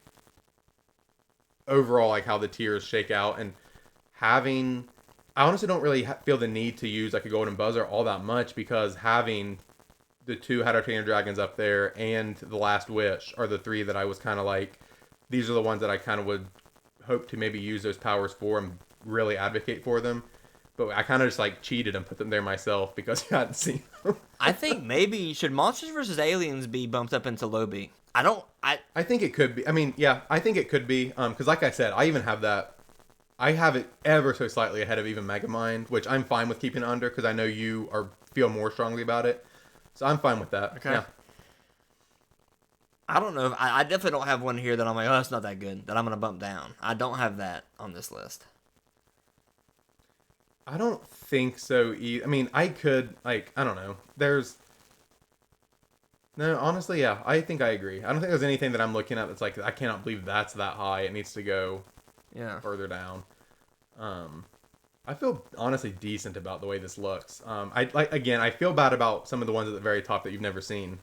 overall, like how the tiers shake out and having. I honestly don't really feel the need to use like a golden buzzer all that much because having the two How to Train Your Dragons up there and The Last Wish are the three that I was kind of like, these are the ones that I kind of would hope to maybe use those powers for and really advocate for them. But I kind of just like cheated and put them there myself because I hadn't seen them. I think maybe should Monsters vs. Aliens be bumped up into low B? I think it could be. I mean, yeah, I think it could be. Because like I said, I even have that. I have it ever so slightly ahead of even Megamind, which I'm fine with keeping under because I know you feel more strongly about it. So I'm fine with that. Okay. Yeah. I don't know. I definitely don't have one here that I'm like, oh, it's not that good, that I'm going to bump down. I don't have that on this list. I don't think so. I mean, I could, like, I don't know. No, honestly, yeah, I think I agree. I don't think there's anything that I'm looking at that's like, I cannot believe that's that high. It needs to go Yeah. further down. I feel honestly decent about the way this looks. I feel bad about some of the ones at the very top that you've never seen.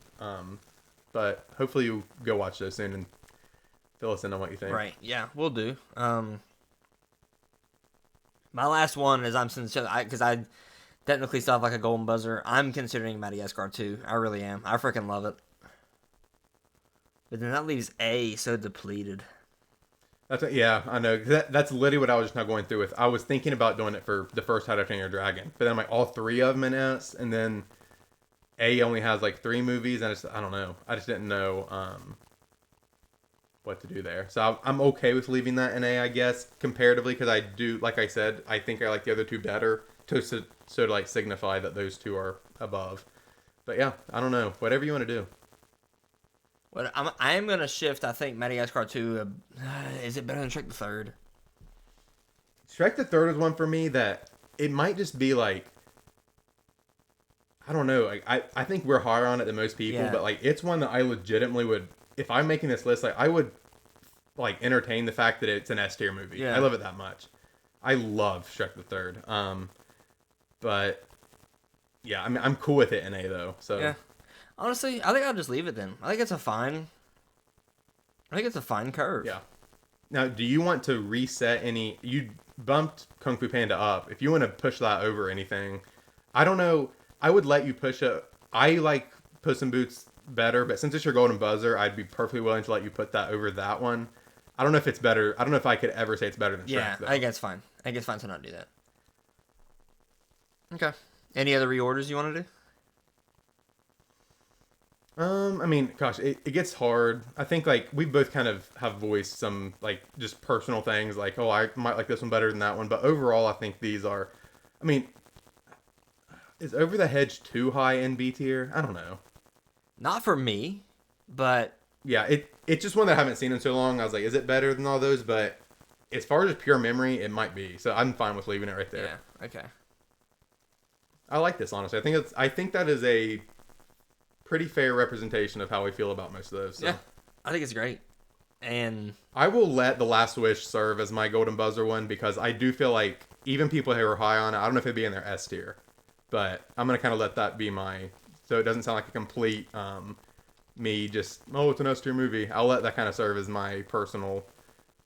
But hopefully you go watch those soon and fill us in on what you think. Right. Yeah, we'll do. My last one is because I technically still have like a golden buzzer. I'm considering Madagascar 2. I really am. I freaking love it. But then that leaves A so depleted. Yeah, I know. That's literally what I was just now going through with. I was thinking about doing it for the first How to Train Your Dragon, but then I'm like all three of them in S, and then A only has like 3 movies, and I don't know. I just didn't know what to do there. So I'm okay with leaving that in A, I guess, comparatively, because I do, like I said, I think I like the other two better to like signify that those two are above. But yeah, I don't know. Whatever you want to do. I am going to shift, I think, Madagascar 2. Is it better than Shrek the Third? Shrek the Third is one for me that it might just be like, I don't know. Like I think we're higher on it than most people, Yeah. but like it's one that I legitimately would, if I'm making this list, like I would like entertain the fact that it's an S tier movie. Yeah. I love it that much. I love Shrek the Third. But yeah, I mean I'm cool with it in A though. So Yeah. Honestly, I think I'll just leave it then. I think it's a fine curve. yeah. Now, do you want to reset any? You bumped Kung Fu Panda up. If you want to push that over anything, I don't know. I would let you push it. I like Puss in Boots better, but since it's your golden buzzer, I'd be perfectly willing to let you put that over that one. I don't know if it's better. I don't know if I could ever say it's better than Shrek. Yeah, Though. I think it's fine. I think it's fine to not do that. Okay. Any other reorders you want to do? I mean, gosh, it gets hard. I think like we both kind of have voiced some like just personal things, like oh, I might like this one better than that one, but overall, I think these are. I mean, is Over the Hedge too high in B tier? I don't know. Not for me, but Yeah, it's just one that I haven't seen in so long. I was like, is it better than all those? But as far as pure memory, it might be. So I'm fine with leaving it right there. yeah, okay. I like this honestly. I think that is a pretty fair representation of how we feel about most of those. So. Yeah, I think it's great. And I will let The Last Wish serve as my golden buzzer one because I do feel like even people who are high on it, I don't know if it'd be in their S tier, but I'm gonna kind of let that be my. So it doesn't sound like a complete me just, oh, it's an S tier movie. I'll let that kind of serve as my personal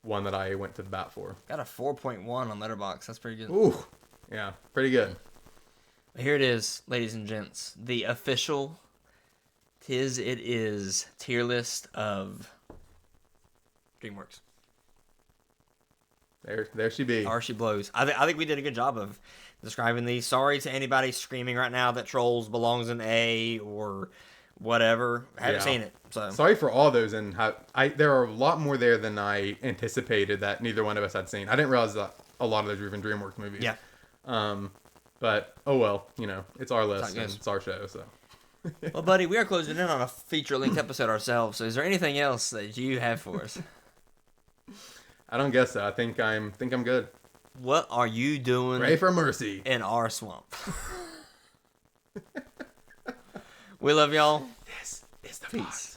one that I went to the bat for. Got a 4.1 on Letterboxd. That's pretty good. Ooh, yeah, pretty good. Here it is, ladies and gents. The official It Is tier list of DreamWorks. There she be. Or she blows. I think we did a good job of describing these. Sorry to anybody screaming right now that Trolls belongs in A or whatever. I haven't seen it. So sorry for all those, and there are a lot more there than I anticipated that neither one of us had seen. I didn't realize that a lot of those were even DreamWorks movies. Yeah. But oh well, it's our list and it's our show, so. Well, buddy, we are closing in on a feature-length episode ourselves. So, is there anything else that you have for us? I don't guess so. I think I'm good. What are you doing? Pray for mercy in our swamp. We love y'all. This is the Peace.